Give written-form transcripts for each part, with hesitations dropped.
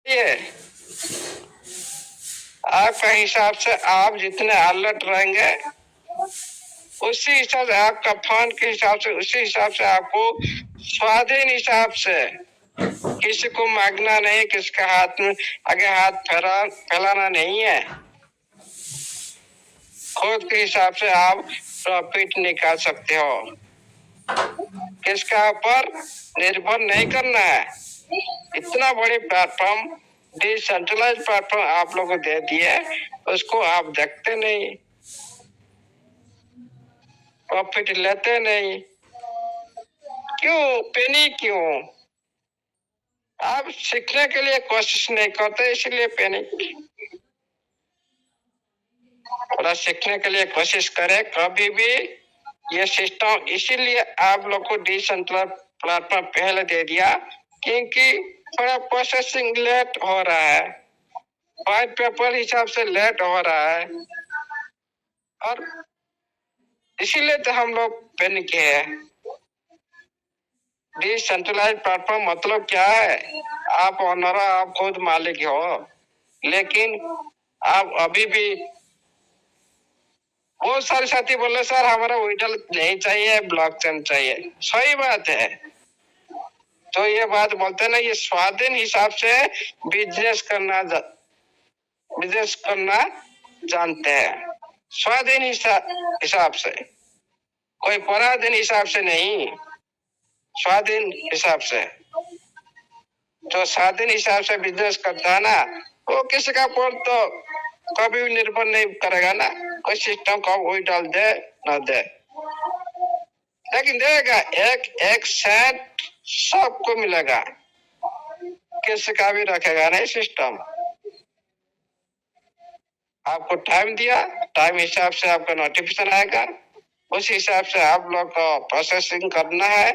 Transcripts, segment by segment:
ये आपका हिसाब से आप जितने अलर्ट रहेंगे उसी हिसाब से आपका फोन के हिसाब से उसी हिसाब से आपको स्वाधीन हिसाब से किसी को मांगना नहीं, किसके हाथ में आगे हाथ फैलाना नहीं है। खुद के हिसाब से आप प्रॉफिट निकाल सकते हो, किसका ऊपर निर्भर नहीं करना है। इतना बड़ी प्लेटफॉर्म, डिसेंट्रलाइज प्लेटफॉर्म आप लोगों को दे दिए, उसको आप देखते नहीं, प्रॉफिट लेते नहीं। क्यों? पेनी क्यों? आप सीखने के लिए कोशिश नहीं करते, इसलिए पेनी। थोड़ा सीखने के लिए कोशिश करें कभी भी। ये सिस्टम इसीलिए आप लोग को डिसेंट्रलाइज प्लेटफॉर्म पहले दे दिया, क्योंकि थोड़ा प्रोसेसिंग लेट हो रहा है, व्हाइट पेपर हिसाब से लेट हो रहा है, और इसीलिए तो हम लोग पैनिक है। डिसेंट्रलाइज प्लेटफॉर्म मतलब क्या है? आप ओनर हो, आप खुद मालिक हो, लेकिन आप अभी भी बहुत सारे साथी बोले सर हमारा विड्रॉल नहीं चाहिए, ब्लॉकचेन चाहिए। सही बात है, तो ये बात बोलते हैं ना, ये स्वाधीन हिसाब से बिजनेस करना जानते हैं। स्वाधीन हिसाब से, कोई पराधीन हिसाब से नहीं, स्वाधीन हिसाब से। जो स्वाधीन हिसाब से बिजनेस करता है ना, वो किसी का पर तो कभी भी निर्भर नहीं करेगा ना, कोई सिस्टम का वही डाल दे ना दे, लेकिन देगा एक एक सेट सबको मिलेगा, किसी का भी रखेगा नहीं सिस्टम। आपको टाइम दिया, टाइम हिसाब से आपका नोटिफिकेशन आएगा, उस हिसाब से आप लोग को प्रोसेसिंग करना है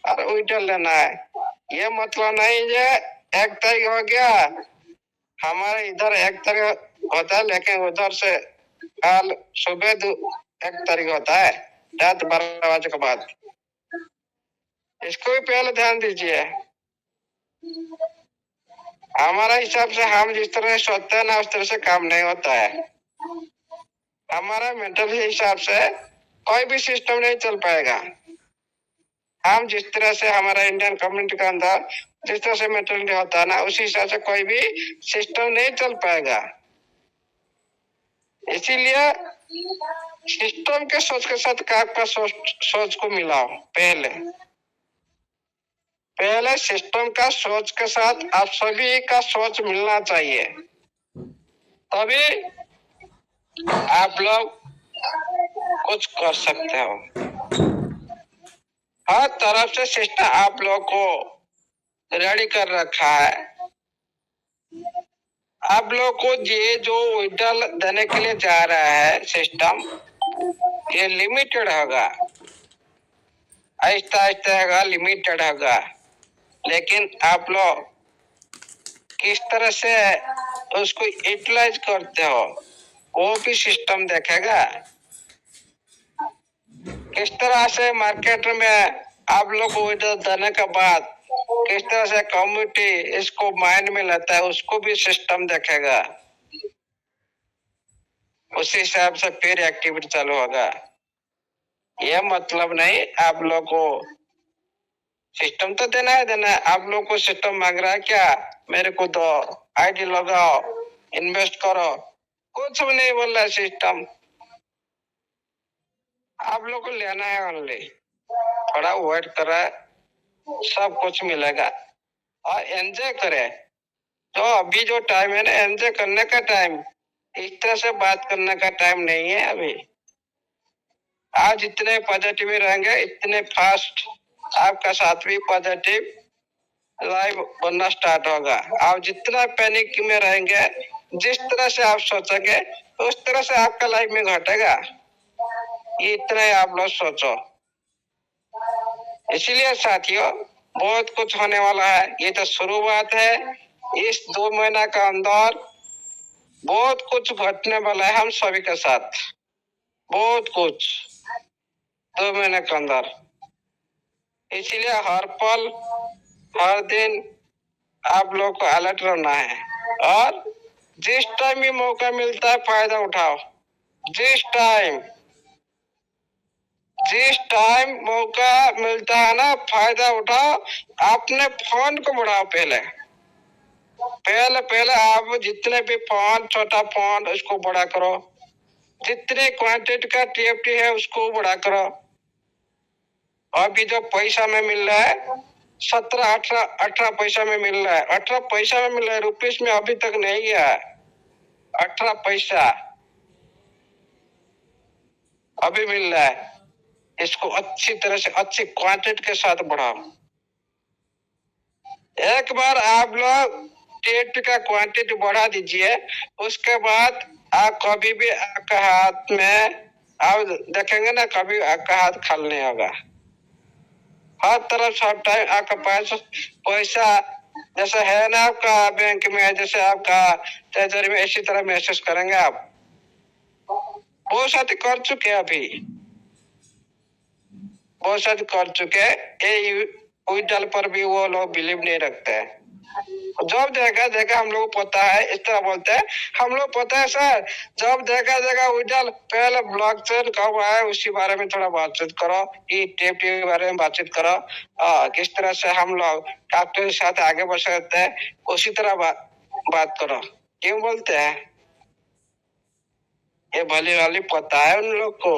और विड्रॉल लेना है। ये मतलब नहीं ये एक तारीख हो गया, हमारे इधर एक तारीख होता है, लेकिन उधर से कल सुबह 1 तारीख होता है, रात 12 बजे के बाद। इसको भी पहले ध्यान दीजिए। हमारा हिसाब से हम जिस तरह सोचते हैं ना, उस तरह से काम नहीं होता है। हमारा मेंटल हिसाब से कोई भी सिस्टम नहीं चल पाएगा। हम जिस तरह से हमारा इंडियन कम्युनिटी के अंदर जिस तरह से मेंटलिटी होता है ना, उसी हिसाब से कोई भी सिस्टम नहीं चल पाएगा। इसीलिए सिस्टम के सोच के साथ आपका सोच को मिलाओ। पहले सिस्टम का सोच के साथ आप सभी का सोच मिलना चाहिए, तभी आप लोग कुछ कर सकते हो। हर तरफ से सिस्टम आप लोग को रेडी कर रखा है। आप लोग को ये जो विड्रॉल देने के लिए जा रहा है सिस्टम, ये लिमिटेड होगा, आहिस्ता आहिस्ता होगा, लिमिटेड होगा, लेकिन आप लोग किस तरह से उसको यूटिलाइज करते हो वो भी सिस्टम देखेगा। किस तरह से मार्केट में आप लोग को विड्रॉल देने के बाद किस तरह से कम्युनिटी इसको माइंड में लेता है, उसको भी सिस्टम देखेगा। उसी हिसाब से फिर एक्टिविटी चालू होगा। यह मतलब नहीं आप लोग को सिस्टम तो देना है। आप लोग को सिस्टम मांग रहा है क्या, मेरे को दो, आईडी लगाओ, इन्वेस्ट करो, कुछ भी नहीं बोल रहा सिस्टम। आप लोग को लेना है ओनली, थोड़ा वेट करा, सब कुछ मिलेगा और एंजॉय करे। तो अभी जो टाइम है ना, एंजॉय करने का टाइम, इस तरह से बात करने का टाइम नहीं है अभी। आप जितने पॉजिटिव रहेंगे इतने फास्ट आपका साथ भी पॉजिटिव लाइफ बनना स्टार्ट होगा। आप जितना पैनिक में रहेंगे, जिस तरह से आप सोचेंगे उस तरह से आपका लाइफ में घटेगा। ये इतना ही आप लोग सोचो। इसीलिए साथियों बहुत कुछ होने वाला है, ये तो शुरुआत है। इस 2 महीना का अंदर बहुत कुछ घटने वाला है हम सभी के साथ, बहुत कुछ 2 महीने के अंदर। इसीलिए हर पल हर दिन आप लोग को अलर्ट रहना है और जिस टाइम भी मौका मिलता है फायदा उठाओ। जिस टाइम मौका मिलता है ना फायदा उठाओ। अपने फोन को बढ़ाओ। पहले पहले पहले आप जितने भी फोन, छोटा फोन उसको बड़ा करो। जितने क्वांटिटी का टीएफटी है उसको बड़ा करो। अभी जो पैसा में मिल रहा है 17-18 पैसा में मिल रहा है। 18 पैसा में मिल रहा है, रुपीस में अभी तक नहीं गया है। 18 पैसा अभी मिल रहा है। इसको अच्छी तरह से अच्छी क्वांटिटी के साथ बढ़ाओ। एक बार आप लोग टीएफटी का क्वांटिटी बढ़ा दीजिए, उसके बाद आप कभी भी आपका हाथ में आप देखेंगे ना, कभी आपका हाथ खाली नहीं होगा। हर तरफ सब टाइम आपका पैसा जैसे है ना आपका बैंक में, जैसे आपका ट्रेजरी में, इसी तरह महसूस करेंगे आप। बहुत साथी कर चुके हैं अभी, बहुत साथी कर चुके हैं। ये विड्रॉल पर भी वो लोग बिलीव नहीं रखते हैं। जब देखा देखा हम लोग पता है, इस तरह बोलते हैं हम लोग पता है सर। जब देखा देखा विड्रॉल, पहले ब्लॉकचेन कब आया उसी बारे में थोड़ा बातचीत करो। ये टेप के बारे में बातचीत करो। किस तरह से हम लोग डॉक्टर के साथ आगे बढ़ सकते हैं, उसी तरह बात करो। क्यों बोलते हैं? ये भली वाली पता है उन लोग को।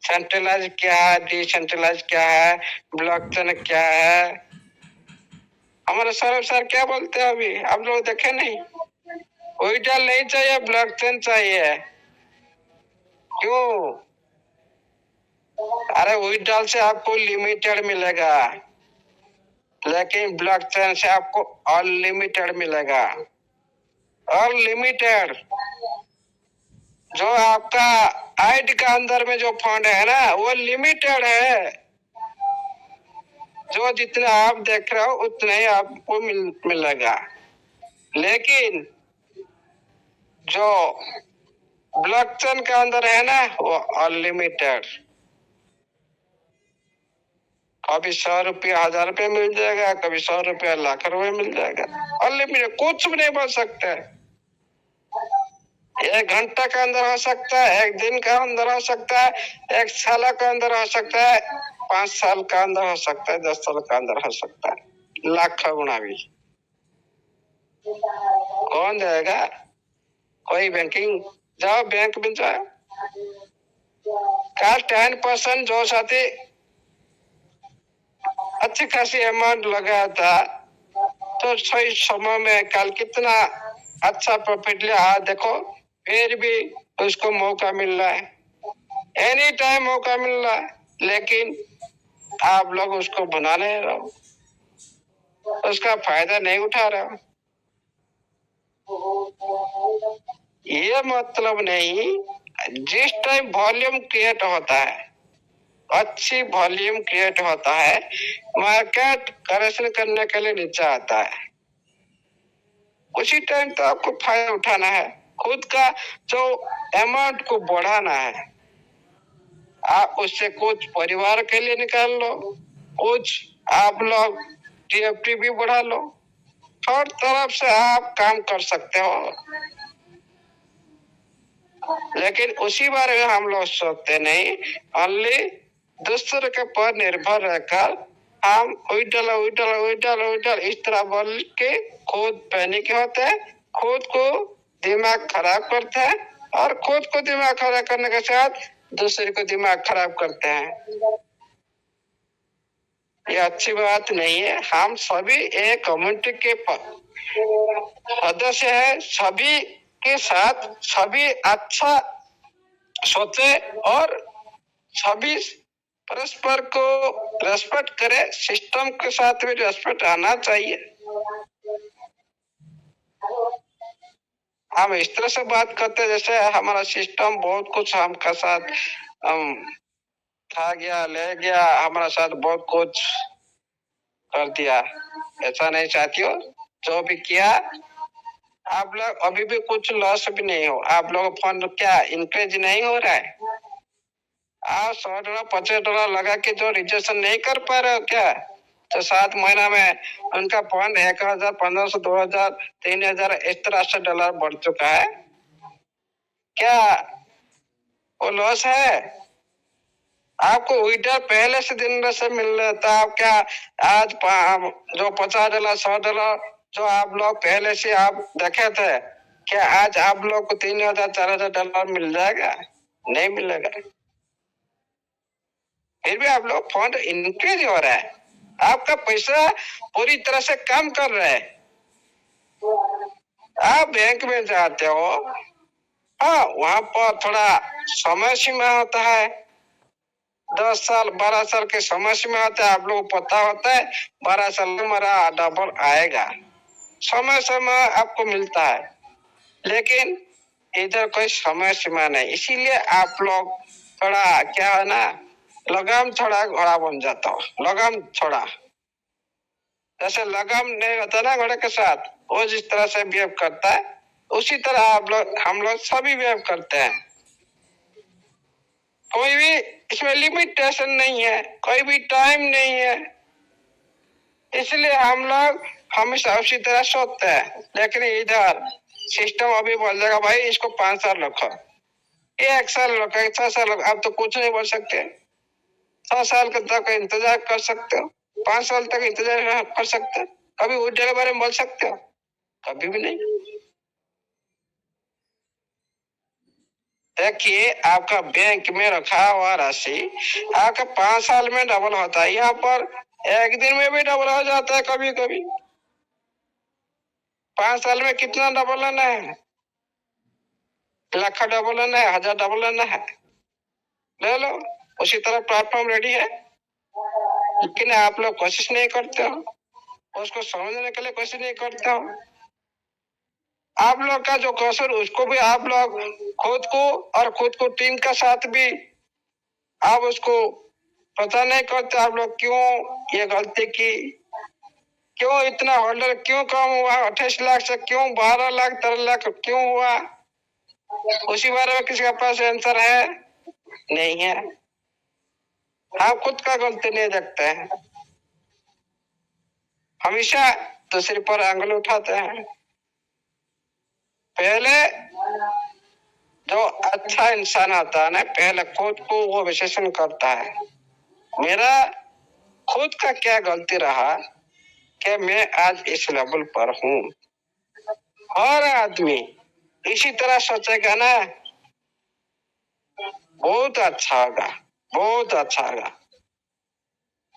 सेंट्रलाइज क्या है, डिसेंट्रलाइज क्या है, ब्लॉकचेन क्या है। हमारे सर क्या बोलते हैं अभी, आप लोग देखे नहीं? विड्रॉल नहीं चाहिए, ब्लॉकचेन चाहिए। क्यों? अरे विड्रॉल से आपको लिमिटेड मिलेगा, लेकिन ब्लॉकचेन से आपको अनलिमिटेड मिलेगा। अनलिमिटेड जो आपका आईडी का अंदर में जो फंड है ना, वो लिमिटेड है। जो जितना आप देख रहे हो उतना ही आपको मिलेगा। लेकिन जो ब्लॉकचेन के अंदर है ना, वो अनलिमिटेड। कभी 100 रुपया 1000 रुपया मिल जाएगा, कभी 100 रुपया लाख रुपया मिल जाएगा। अनलिमिटेड, कुछ भी नहीं बोल सकते। 1 घंटा के अंदर हो सकता है, 1 दिन के अंदर हो सकता है, 1 साल के अंदर हो सकता है, 5 साल का अंदर हो सकता है, 10 साल का अंदर हो सकता है, लाख गुना भी। कौन जाएगा? कोई बैंकिंग जाओ, बैंक में जाओ। कल 10% जो साथी अच्छी खासी अमाउंट लगाया था, तो सही समय में कल कितना अच्छा प्रॉफिट लिया। देखो फिर भी उसको मौका मिल रहा है, एनी टाइम मौका मिल रहा है, लेकिन आप लोग उसको बना नहीं रहे हो, उसका फायदा नहीं उठा रहे हो। ये मतलब नहीं, जिस टाइम वॉल्यूम क्रिएट होता है, अच्छी वॉल्यूम क्रिएट होता है, मार्केट करेक्शन करने के लिए नीचे आता है, उसी टाइम तो आपको फायदा उठाना है। खुद का जो अमाउंट को बढ़ाना है। आप उससे कुछ परिवार के लिए निकाल लो, कुछ आप लोग टीएफटी भी बढ़ा लो। हर तरफ से आप काम कर सकते हो, लेकिन उसी बारे में हम लोग सोचते नहीं। ओनली दूसरे के पर निर्भर रहकर हम विड्रॉल इस तरह बोल के खुद पैनिक होते हैं, खुद को दिमाग खराब करते हैं, और खुद को दिमाग खराब करने के साथ दूसरे को दिमाग खराब करते हैं। ये अच्छी बात नहीं है। हम सभी एक कम्युनिटी के सदस्य है, सभी के साथ सभी अच्छा सोचे और सभी परस्पर को रेस्पेक्ट करे। सिस्टम के साथ भी रेस्पेक्ट आना चाहिए। हम इस तरह से बात करते जैसे हमारा सिस्टम बहुत कुछ हमका साथ खा गया, ले गया, हमारा साथ बहुत कुछ कर दिया। ऐसा नहीं चाहती हो। जो भी किया, आप लोग अभी भी कुछ लॉस भी नहीं हो। आप लोग फंड क्या इंक्रीज नहीं हो रहा है? आप $100 $50 लगा के जो रिजर्वेशन नहीं कर पा रहे हो क्या? तो 7 महीना में उनका फंड 1,000, 1,500, 2,000, 3,000 इस तरह से डॉलर बढ़ चुका है। क्या वो लॉस है? आपको विड्रॉ पहले से दिन से मिल रहा था। आप क्या आज जो $50, $100 जो आप लोग पहले से आप देखे थे, क्या आज आप लोग को $3,000, $4,000 मिल जाएगा? नहीं मिलेगा। फिर भी आप लोग फंड इंक्रीज हो रहा है, आपका पैसा पूरी तरह से काम कर रहा है। आप बैंक में जाते हो, हाँ, वहां पर थोड़ा समय सीमा होता है, 10 साल 12 साल के समय सीमा होता है। आप लोग को पता होता है 12 साल में हमारा डबल आएगा, समय समय आपको मिलता है। लेकिन इधर कोई समय सीमा नहीं, इसीलिए आप लोग थोड़ा क्या है ना, लगाम थोड़ा घोड़ा बन जाता हो। लगाम थोड़ा, जैसे लगाम नहीं होता ना घोड़े के साथ, वो जिस तरह से बिहेव करता है उसी तरह आप लोग हम लोग सभी बिहेव करते हैं। कोई भी इसमें लिमिटेशन नहीं है, कोई भी टाइम नहीं है, इसलिए हम लोग हमेशा उसी तरह सोचते हैं। लेकिन इधर सिस्टम अभी बोल देगा भाई इसको 5 साल रखो, 1 साल रखो, 6 साल रखो, आप तो कुछ नहीं बोल सकते। 6 साल तक इंतजार कर सकते हो, 5 साल तक इंतजार कर सकते हो, कभी उस के बारे में बोल सकते हो? कभी भी नहीं। देखिए, आपका बैंक में रखा हुआ राशि आपका 5 साल में डबल होता है, यहाँ पर 1 दिन में भी डबल हो जाता है कभी कभी। 5 साल में कितना डबल लेना है? लाख डबल लेना है, 1,000 डबल लेना है, ले लो। उसी तरह प्लेटफॉर्म रेडी है, लेकिन आप लोग कोशिश नहीं करते हो, उसको समझने के लिए कोशिश नहीं करते हो। आप लोग का जो कौशल उसको भी आप लोग खुद को और खुद को टीम के साथ भी आप उसको पता नहीं करते। आप लोग क्यों ये गलती की, क्यों इतना होल्डर क्यों कम हुआ, 28 लाख से क्यों 12 लाख 13 लाख क्यों हुआ, उसी बारे में किसी के पास आंसर है? नहीं है। आप खुद का गलती नहीं देखते हैं, हमेशा दूसरे पर आंगुल उठाते हैं। पहले जो अच्छा इंसान होता है ना, पहले खुद को वो विश्लेषण करता है, मेरा खुद का क्या गलती रहा कि मैं आज इस लेवल पर हूँ। हर आदमी इसी तरह सोचेगा ना, बहुत अच्छा होगा, बहुत अच्छा होगा।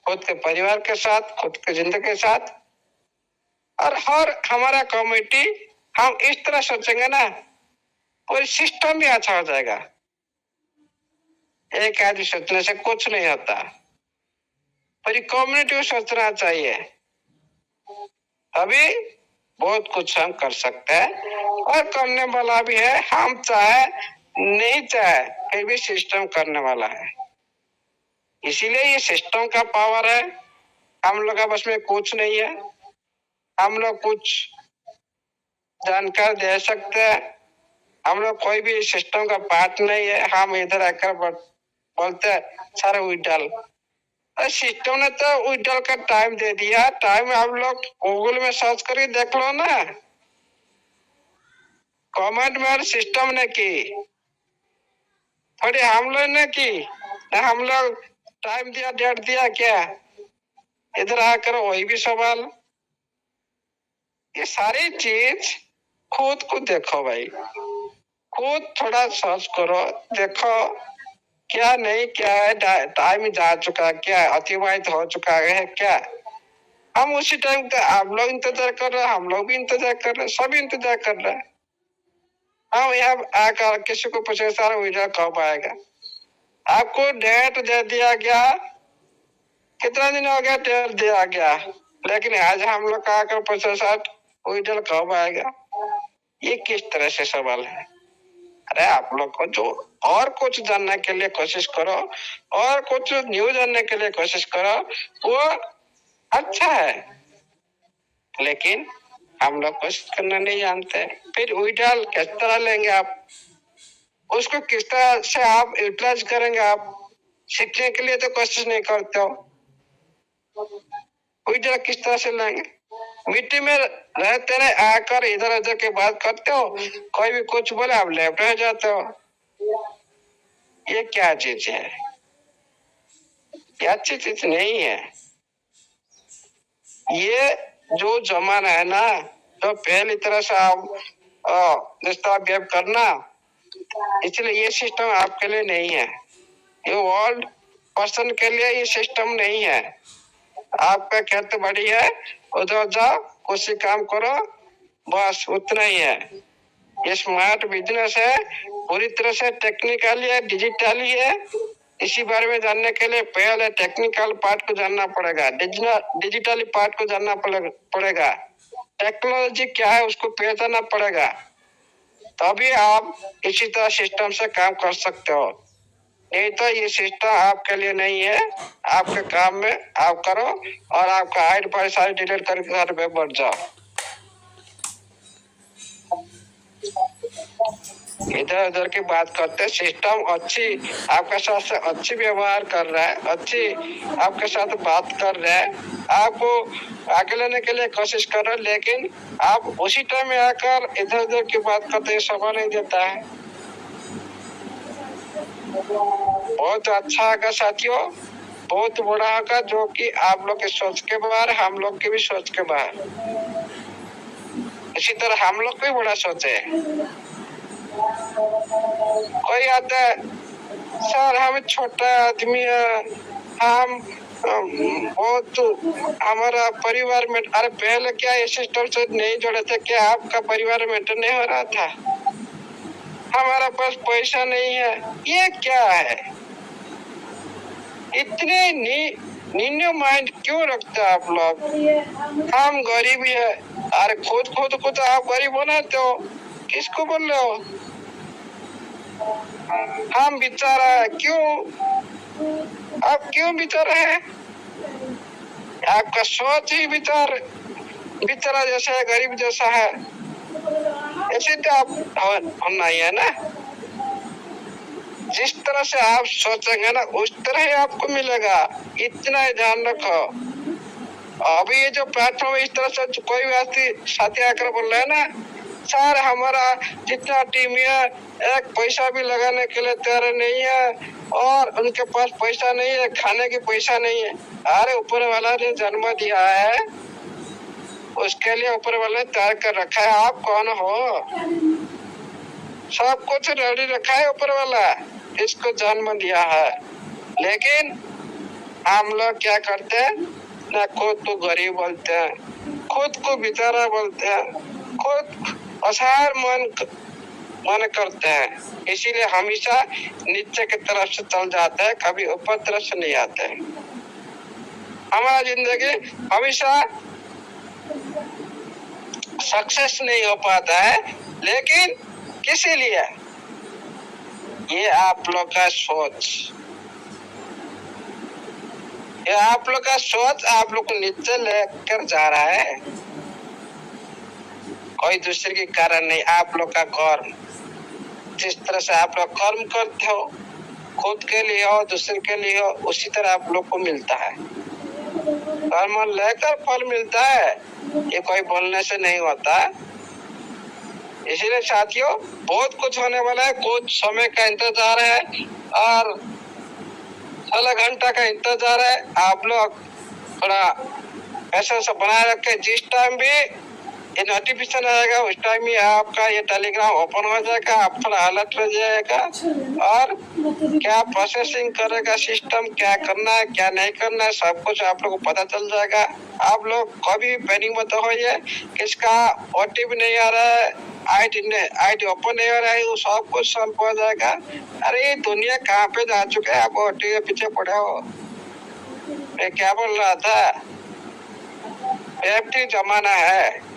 खुद के परिवार के साथ, खुद की जिंदगी के साथ, और हर हमारा कम्युनिटी हम इस तरह सोचेंगे ना, पूरी सिस्टम भी अच्छा हो जाएगा। एक आदमी सोचने से कुछ नहीं होता, पूरी कम्युनिटी को सोचना चाहिए, तभी बहुत कुछ हम कर सकते हैं। और करने वाला भी है, हम चाहे नहीं चाहे फिर भी सिस्टम करने वाला है। इसीलिए ये सिस्टम का पावर है, हम लोग का बस में कुछ नहीं है। हम लोग कुछ जानकारी दे सकते हैं, हम लोग कोई भी सिस्टम का पार्ट नहीं है। हम इधर आकर बोलते हैं सर विड्रॉल, सिस्टम ने तो विड्रॉल का टाइम दे दिया। टाइम आप लोग गूगल में सर्च करके देख लो ना, कमेंट में सिस्टम ने की, थोड़ी हम लोग ने की ना। हम लोग टाइम दिया, डेट दिया क्या? इधर आकर वही भी सवाल। ये सारी चीज खुद को देखो भाई, खुद थोड़ा सर्च करो, देखो क्या नहीं क्या है, टाइम जा चुका, क्या अतिवाहित हो चुका है क्या? हम उसी टाइम का आप लोग इंतजार कर रहे हैं, हम लोग भी इंतजार कर रहे हैं, सभी इंतजार कर रहे हैं। हम यहाँ आकर किसी को पूछे सारा विड्रॉल कब आएगा? आपको डेट दे दिया गया, कितना दिन हो गया डेट दिया गया, लेकिन आज हम लोग का आकर पूछे सर विड्रॉल कब आएगा? ये किस तरह से सवाल है? अरे आप लोग को जो और कुछ जानने के लिए कोशिश करो, और कुछ न्यूज जानने के लिए कोशिश करो, वो अच्छा है। लेकिन हम लोग कोशिश करना नहीं जानते। फिर विड्रॉल किस तरह लेंगे आप, उसको किस तरह से आप यूटिलाइज करेंगे, आप सीखने के लिए तो कोशिश नहीं करते हो। कोई जरा किस तरह से लाएंगे? मिट्टी में रहते रहे आकर इधर उधर की बात करते हो, कोई भी कुछ बोले आप लेफ्ट हो जाते हो। ये क्या चीज है? ये अच्छी चीज नहीं है। ये जो जमाना है ना, तो पहली तरह से आप रिश्ता व्यव करना, इसलिए ये सिस्टम आपके लिए नहीं है। ये वर्ल्ड पर्सन के लिए ये सिस्टम नहीं है। आपका खेत बड़ी है, उधर जाओ, कुछ काम करो, बस उतना ही है। ये स्मार्ट बिजनेस है, पूरी तरह से टेक्निकली है, डिजिटली है। इसी बारे में जानने के लिए पहले टेक्निकल पार्ट को जानना पड़ेगा, डिजिटली पार्ट को जानना पड़ेगा। टेक्नोलॉजी क्या है उसको पहचानना पड़ेगा, तभी आप इसी तरह सिस्टम से काम कर सकते हो। नहीं तो ये सिस्टम आपके लिए नहीं है। आपके काम में आप करो और आपका आइड पर सारी डिलीट करके घर पे बढ़ जाओ। इधर उधर की बात करते, सिस्टम अच्छी आपके साथ से अच्छी व्यवहार कर रहा है, अच्छी आपके साथ बात कर रहा है, आपको आगे लेने के लिए कोशिश कर रहा है, लेकिन आप उसी टाइम में आकर इधर उधर की बात करते सभा नहीं देता है। बहुत अच्छा होगा साथियों, बहुत बड़ा होगा, जो कि आप लोग की सोच के बाहर, हम लोग की भी सोच के बाहर। इसी तरह हम लोग भी बड़ा सोचे। कोई आता है, सर हम छोटा आदमी है, हम बहुत हमारा परिवार में, अरे पहले क्या ये सिस्टम से नहीं जुड़े थे? क्या आपका परिवार में नहीं हो रहा था? हमारा पास पैसा नहीं है, ये क्या है? इतने नीनो माइंड क्यों रखते हैं आप लोग? हम गरीब ही है, अरे खुद खुद को तो आप गरीब बनाते हो, किसको बोल रहे हो? हम बेचारा क्यों, आप क्यों बेचारा है? आपका सोच ही बेचारा जैसा है, गरीब जैसा है, ऐसे तो आप होना ही है ना। जिस तरह से आप सोचेंगे ना, उस तरह ही आपको मिलेगा, इतना ही ध्यान रखो। अभी ये जो प्लेटफॉर्म इस तरह से कोई व्यक्ति साथी आकर बोल रहे हैं ना, सर हमारा जितना टीम है एक पैसा भी लगाने के लिए तैयार नहीं है, और उनके पास पैसा नहीं है, खाने की पैसा नहीं है। अरे ऊपर वाला ने जन्म दिया है, उसके लिए ऊपर वाले ने तैयार कर रखा है। आप कौन हो? सब कुछ रेडी रखा है ऊपर वाला, इसको जन्म दिया है। लेकिन हम लोग क्या करते हैं ना, खुद को गरीब बोलते हैं, खुद को बेचारा बोलते हैं, खुद असहाय मन करते हैं, इसीलिए हमेशा नीचे की तरफ से चल जाते हैं, कभी ऊपर तरफ से नहीं आते हैं। हमारा जिंदगी हमेशा सक्सेस नहीं हो पाता है, लेकिन किसी लिए? ये आप लोग का सोच, ये आप लोग का सोच आप लोग को नीचे लेकर जा रहा है, कोई दूसरे के कारण नहीं। आप लोग का कर्म, जिस तरह से आप लोग कर्म करते हो, खुद के लिए हो, दूसरे के लिए हो, उसी तरह आप लोग को मिलता है। कर्म लेकर फल मिलता है, ये कोई बोलने से नहीं होता। इसीलिए साथियों, बहुत कुछ होने वाला है, कुछ समय का इंतजार है और 16 घंटा का इंतजार है। आप लोग थोड़ा ऐसा सब बनाए रखे, जिस टाइम भी ये नोटिफिकेशन आएगा उस टाइम ही आपका ये टेलीग्राम ओपन हो जाएगा, आप थोड़ा अलर्ट रह जाएगा, और क्या प्रोसेसिंग करेगा सिस्टम, क्या करना है क्या नहीं करना है, सब कुछ आप लोग को पता चल जाएगा। आप लोग कभी पैनिक मत होइए, किसका ओटीपी नहीं आ रहा है, आईडी ओपन नहीं हो रहा है, वो सब कुछ सॉल्व हो जाएगा। अरे दुनिया कहाँ पे जा चुके हैं, आप ओटीपी के पीछे पड़े हो। मैं क्या बोल रहा था, एफटी जमाना है,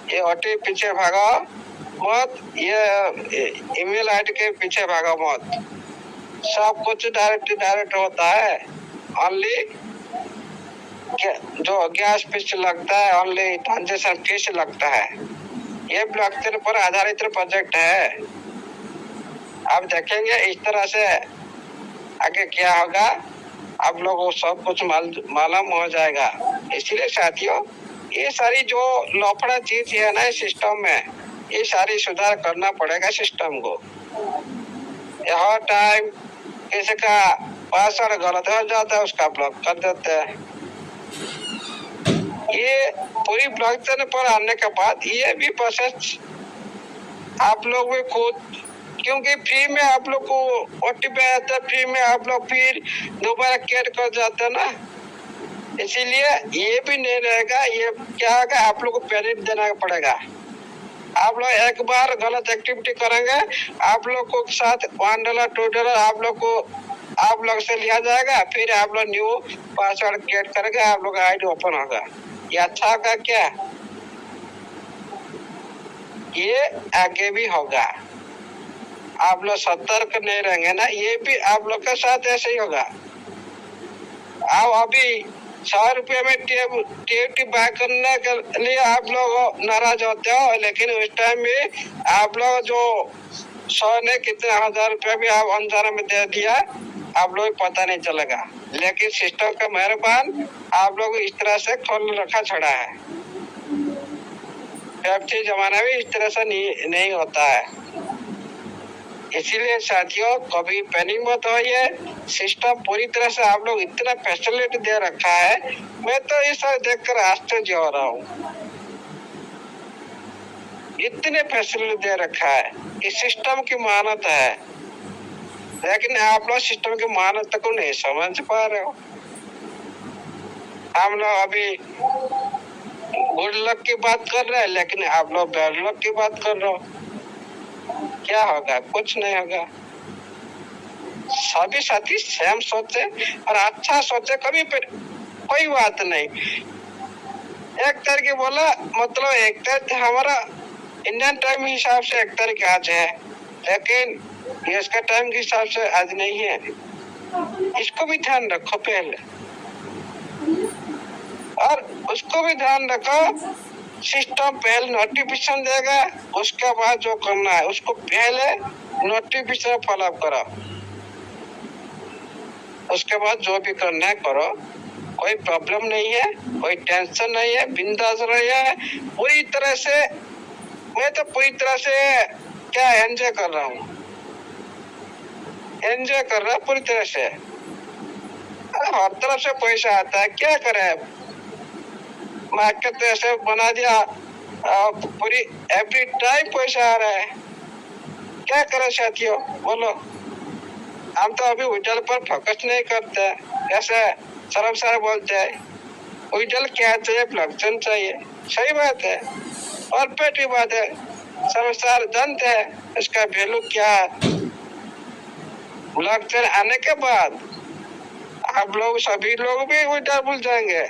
ये ओटीपी पीछे भागो मत, ये ईमेल आईडी के पीछे भागो मत। सब कुछ डायरेक्ट होता है। ओनली जो गैस फीस लगता है, ओनली ट्रांजेक्शन फीस लगता है। ये ब्लॉकचेन पर आधारित प्रोजेक्ट है। आप देखेंगे इस तरह से आगे क्या होगा, आप लोगों को सब कुछ मालूम हो जाएगा। इसलिए साथियों, ये सारी जो लफड़ा चीज है ना सिस्टम में, ये सारी सुधार करना पड़ेगा सिस्टम को। हर टाइम किसी का पासवर्ड गलत हो जाता है, उसका ब्लॉक कर देते हैं। ये पूरी ब्लॉकचेन पर आने के बाद ये भी प्रोसेस आप लोग भी खुद, क्योंकि फ्री में आप लोग को ओटीपी आता है, फ्री में आप लोग फिर दोबारा क्रिएट कर जाते हैं ना, इसीलिए ये भी नहीं रहेगा। ये क्या होगा, आप लोग को पेमेंट देना पड़ेगा। आप लोग एक बार गलत एक्टिविटी करेंगे, आप लोग को साथ $1 $2 आप लोग से लिया जाएगा, फिर आप लोग न्यू पासवर्ड क्रिएट करेंगे, आप लोग आईडी ओपन होगा। ये अच्छा होगा क्या? ये आगे भी होगा। आप लोग सतर्क नहीं रहेंगे ना, ये भी आप लोग के साथ ऐसे ही होगा। आप अभी ₹100 में टीएफटी बाय करने के लिए आप लोग नाराज होते हो, लेकिन उस टाइम में आप लोग जो 100 ने कितने ₹1000 भी आप अनजाने में दे दिया, आप लोग पता नहीं चलेगा। लेकिन सिस्टम का मेहरबान आप लोग इस तरह से खोल रखा छोड़ा है। पेप्सी जमाना भी इस तरह से नहीं होता है। इसीलिए साथियों, कभी पैनिक मत होइए। सिस्टम पूरी तरह से आप लोग इतना फैसिलिटी दे रखा है, मैं तो ये सब देखकर आश्चर्य हो रहा हूँ। इतने फैसिलिटी दे रखा है, इस सिस्टम की मानत है, लेकिन आप लोग सिस्टम की मानत को नहीं समझ पा रहे हो। हम लोग अभी गुड लक की बात कर रहे हैं, लेकिन आप लोग बैड लक की बात कर रहे हो। क्या होगा? कुछ नहीं होगा। सभी साथी सेम सोचे और अच्छा सोचे, कभी कोई बात नहीं। एक तारीख बोला मतलब एक तारीख हमारा इंडियन टाइम हिसाब से एक तारीख आज है, लेकिन इसका टाइम के हिसाब से आज नहीं है। इसको भी ध्यान रखो पहले, और उसको भी ध्यान रखो। सिस्टम पहले नोटिफिकेशन देगा, उसके बाद जो करना है उसको पहले नोटिफिकेशन फॉलो करो, उसके बाद जो भी करना है करो। कोई प्रॉब्लम नहीं है, कोई टेंशन नहीं है, बिंदास रहिए। पूरी तरह से मैं तो पूरी तरह से क्या एंजॉय कर रहा हूँ, एंजॉय कर रहा पूरी तरह से। हर तरफ से पैसा आता है, क्या करे, मार्केट तो ऐसे बना दिया, पूरी एवरी टाइम पैसा आ रहा है। क्या करें साथियों, बोलो। हम तो अभी विड्रॉल पर फोकस नहीं करते, ऐसे सरम सर बोलते हैं विड्रॉल क्या चाहिए, ब्लॉकचेन चाहिए। सही बात है, परफेक्ट ही बात है। सब सर जानते हैं इसका वैल्यू क्या है। ब्लॉकचेन आने के बाद आप लोग सभी लोग भी विड्रॉल भूल जाएंगे।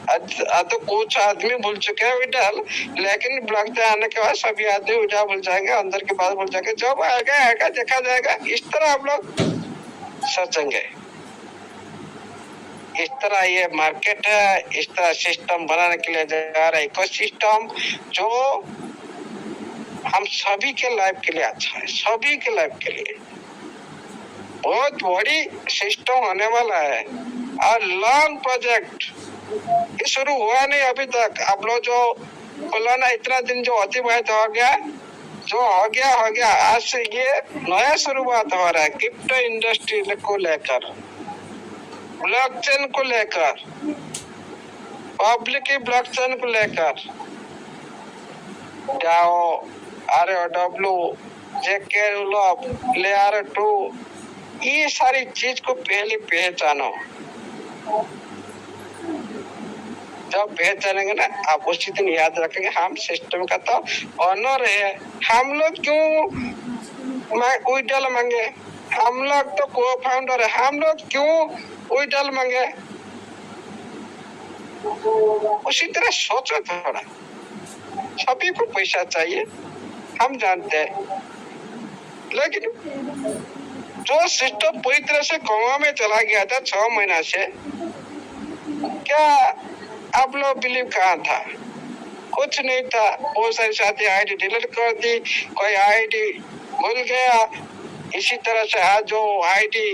तो कुछ आदमी भूल चुके हैं विड्रॉल, लेकिन ब्लॉकचेन आने के बाद सभी आदमी विड्रॉल भूल जाएंगे, अंदर की बात भूल जाएंगे। जब आएगा देखा जाएगा। इस तरह आप लोग सोचेंगे, इस तरह ये मार्केट है, इस तरह सिस्टम बनाने के लिए जा रहा है। इकोसिस्टम जो हम सभी के लाइफ के लिए अच्छा है, सभी के लाइफ के लिए बहुत बड़ी सिस्टम होने वाला है। और लॉन्ग प्रोजेक्ट ये शुरू हुआ नहीं अभी तक। आप लोग जो कोरोना इतना दिन जो अतिबाहित हो गया, जो हो गया, आज से ये नया शुरुआत हो रहा है क्रिप्टो इंडस्ट्री को लेकर, ब्लॉकचेन को लेकर, पब्लिक ब्लॉकचेन को लेकर। जाओ ROW, JK लेयर 2, ये सारी चीज को पहले पहचानो। जब पहचानेंगे ना, आप उसी दिन याद रखेंगे हम सिस्टम का तो ऑनर है। हम लोग क्यों विड्रॉल मांगे, हम लोग तो को फाउंडर है, हम लोग क्यों विड्रॉल मांगे। उसी तरह सोचो थोड़ा, सभी को पैसा चाहिए, हम जानते हैं, लेकिन जो सिस्टम पूरी तरह से कोमा में चला गया था 6 महीना से, क्या आप लोग बिलीव कहाँ था? कुछ नहीं था। बहुत सारे साथी आईडी डिलीट कर दी, कोई आईडी भूल गया। इसी तरह से आज जो आईडी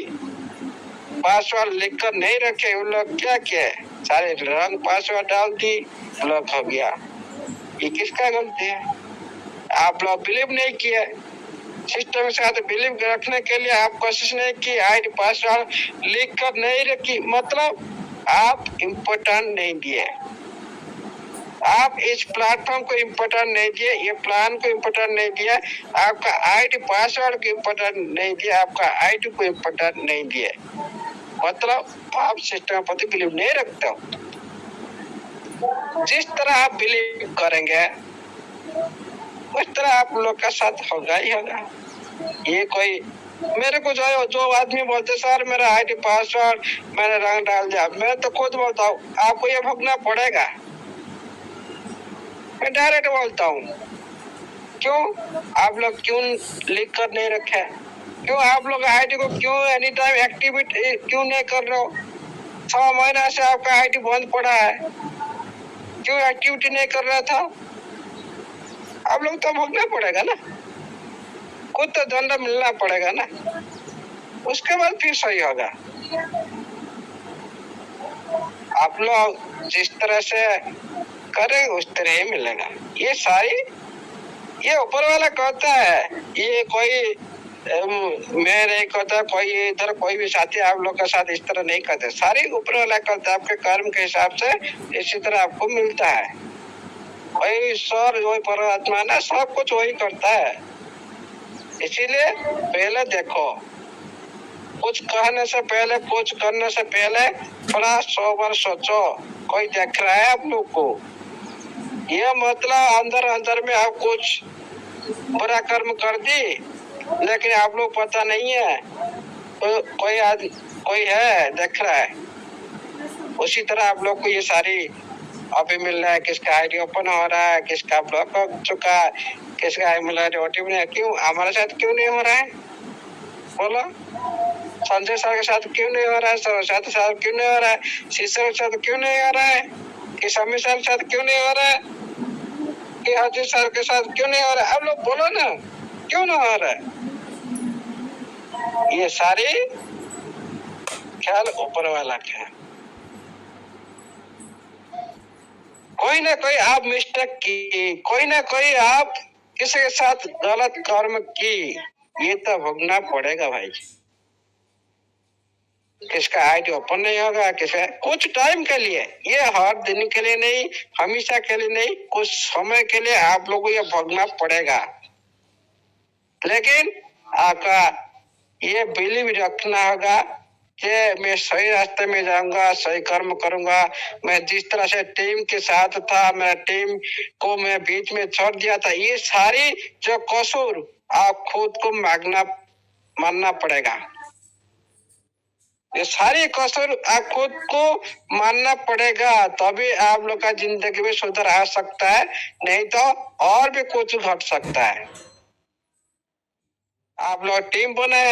पासवर्ड लिख कर नहीं रखे, उन लोग क्या किए, सारे रंग पासवर्ड डाल दी, ब्लॉक हो गया। ये किसका गलती है? आप लोग बिलीव नहीं किए, सिस्टम के साथ बिलीव रखने के लिए आप कोशिश नहीं की, आईडी पासवर्ड लिख कर नहीं रखी, मतलब आप इम्पोर्टेंट नहीं दिए, आप इस प्लेटफॉर्म को इम्पोर्टेंट नहीं दिए, ये प्लान को इम्पोर्टेंट नहीं दिया, आपका आईडी पासवर्ड को इम्पोर्टेंट नहीं दिया, आपका आईडी को इम्पोर्टेंट नहीं दिए, मतलब आप सिस्टम पर बिलीव नहीं रखते हो। जिस तरह आप बिलीव करेंगे उस तरह आप लोग का साथ होगा ही होगा। ये कोई मेरे को जो आदमी बोलते सर मेरा आईडी पासवर्ड मैंने रंग डाल दिया, मैं तो खुद बोलता हूँ आपको ये भोगना पड़ेगा, मैं डायरेक्ट बोलता हूँ। क्यों आप लोग क्यों लिख कर नहीं रखे, क्यों आप लोग आईडी को क्यों एनी टाइम एक्टिविटी क्यों नहीं कर रहे हो? 6 महीना से आपका आईडी बंद पड़ा है, क्यों एक्टिविटी नहीं कर रहा था? आप लोग तो भोगना पड़ेगा ना, खुद तो दंड मिलना पड़ेगा ना, उसके बाद फिर सही होगा। आप लोग जिस तरह से करें उस तरह ही मिलेगा। ये ऊपर वाला कहता है, ये कोई मैं नहीं कहता, कोई इधर कोई भी साथी आप लोग के साथ इस तरह नहीं करते, सारी ऊपर वाला करता है, आपके कर्म के हिसाब से इसी तरह आपको मिलता है। वही ईश्वर वही परमात्मा ना, सब कुछ वही करता है। इसीलिए पहले देखो, कुछ कहने से पहले कुछ करने से पहले थोड़ा 100 बार सोचो, कोई देख रहा है आप लोग को, ये मतलब अंदर अंदर में आप कुछ बुरा कर्म कर दी लेकिन आप लोग पता नहीं है, तो कोई है देख रहा है। उसी तरह आप लोग को ये सारी अभी मिल रहा है, किसका आईडी ओपन हो रहा है, किसका ब्लॉक हो चुका है, किसका ईमेल आईडी ओटीपी नहीं, क्यों हमारे साथ क्यों नहीं हो रहा है? बोलो, संजय सर के साथ क्यों नहीं हो रहा है, सरस्वती के साथ क्यों नहीं हो रहा है, शीशर के साथ क्यों नहीं हो रहा है, कि समी सर के साथ क्यों नहीं हो रहा है, कि अजीत सर के साथ क्यों नहीं हो रहा है? आप लोग बोलो ना, क्यों नहीं हो रहा है? ये सारी ख्याल ऊपर वाला के है। कोई ना कोई आप मिस्टेक की, कोई ना कोई आप किसी के साथ गलत कर्म की, ये तो भोगना पड़ेगा भाई। किसका आईडी ओपन नहीं होगा, किसका कुछ टाइम के लिए, ये हर दिन के लिए नहीं, हमेशा के लिए नहीं, कुछ समय के लिए आप लोगों को ये भोगना पड़ेगा। लेकिन आपका ये बिलीव रखना होगा कि मैं सही रास्ते में जाऊंगा, सही कर्म करूंगा। मैं जिस तरह से टीम के साथ था, मेरा टीम को मैं बीच में छोड़ दिया था, ये सारी जो कसूर आप खुद को मानना पड़ेगा। ये सारी कसूर आप खुद को मानना पड़ेगा, तभी आप लोग का जिंदगी में सुधार आ सकता है, नहीं तो और भी कुछ घट सकता है। आप लोग टीम बने,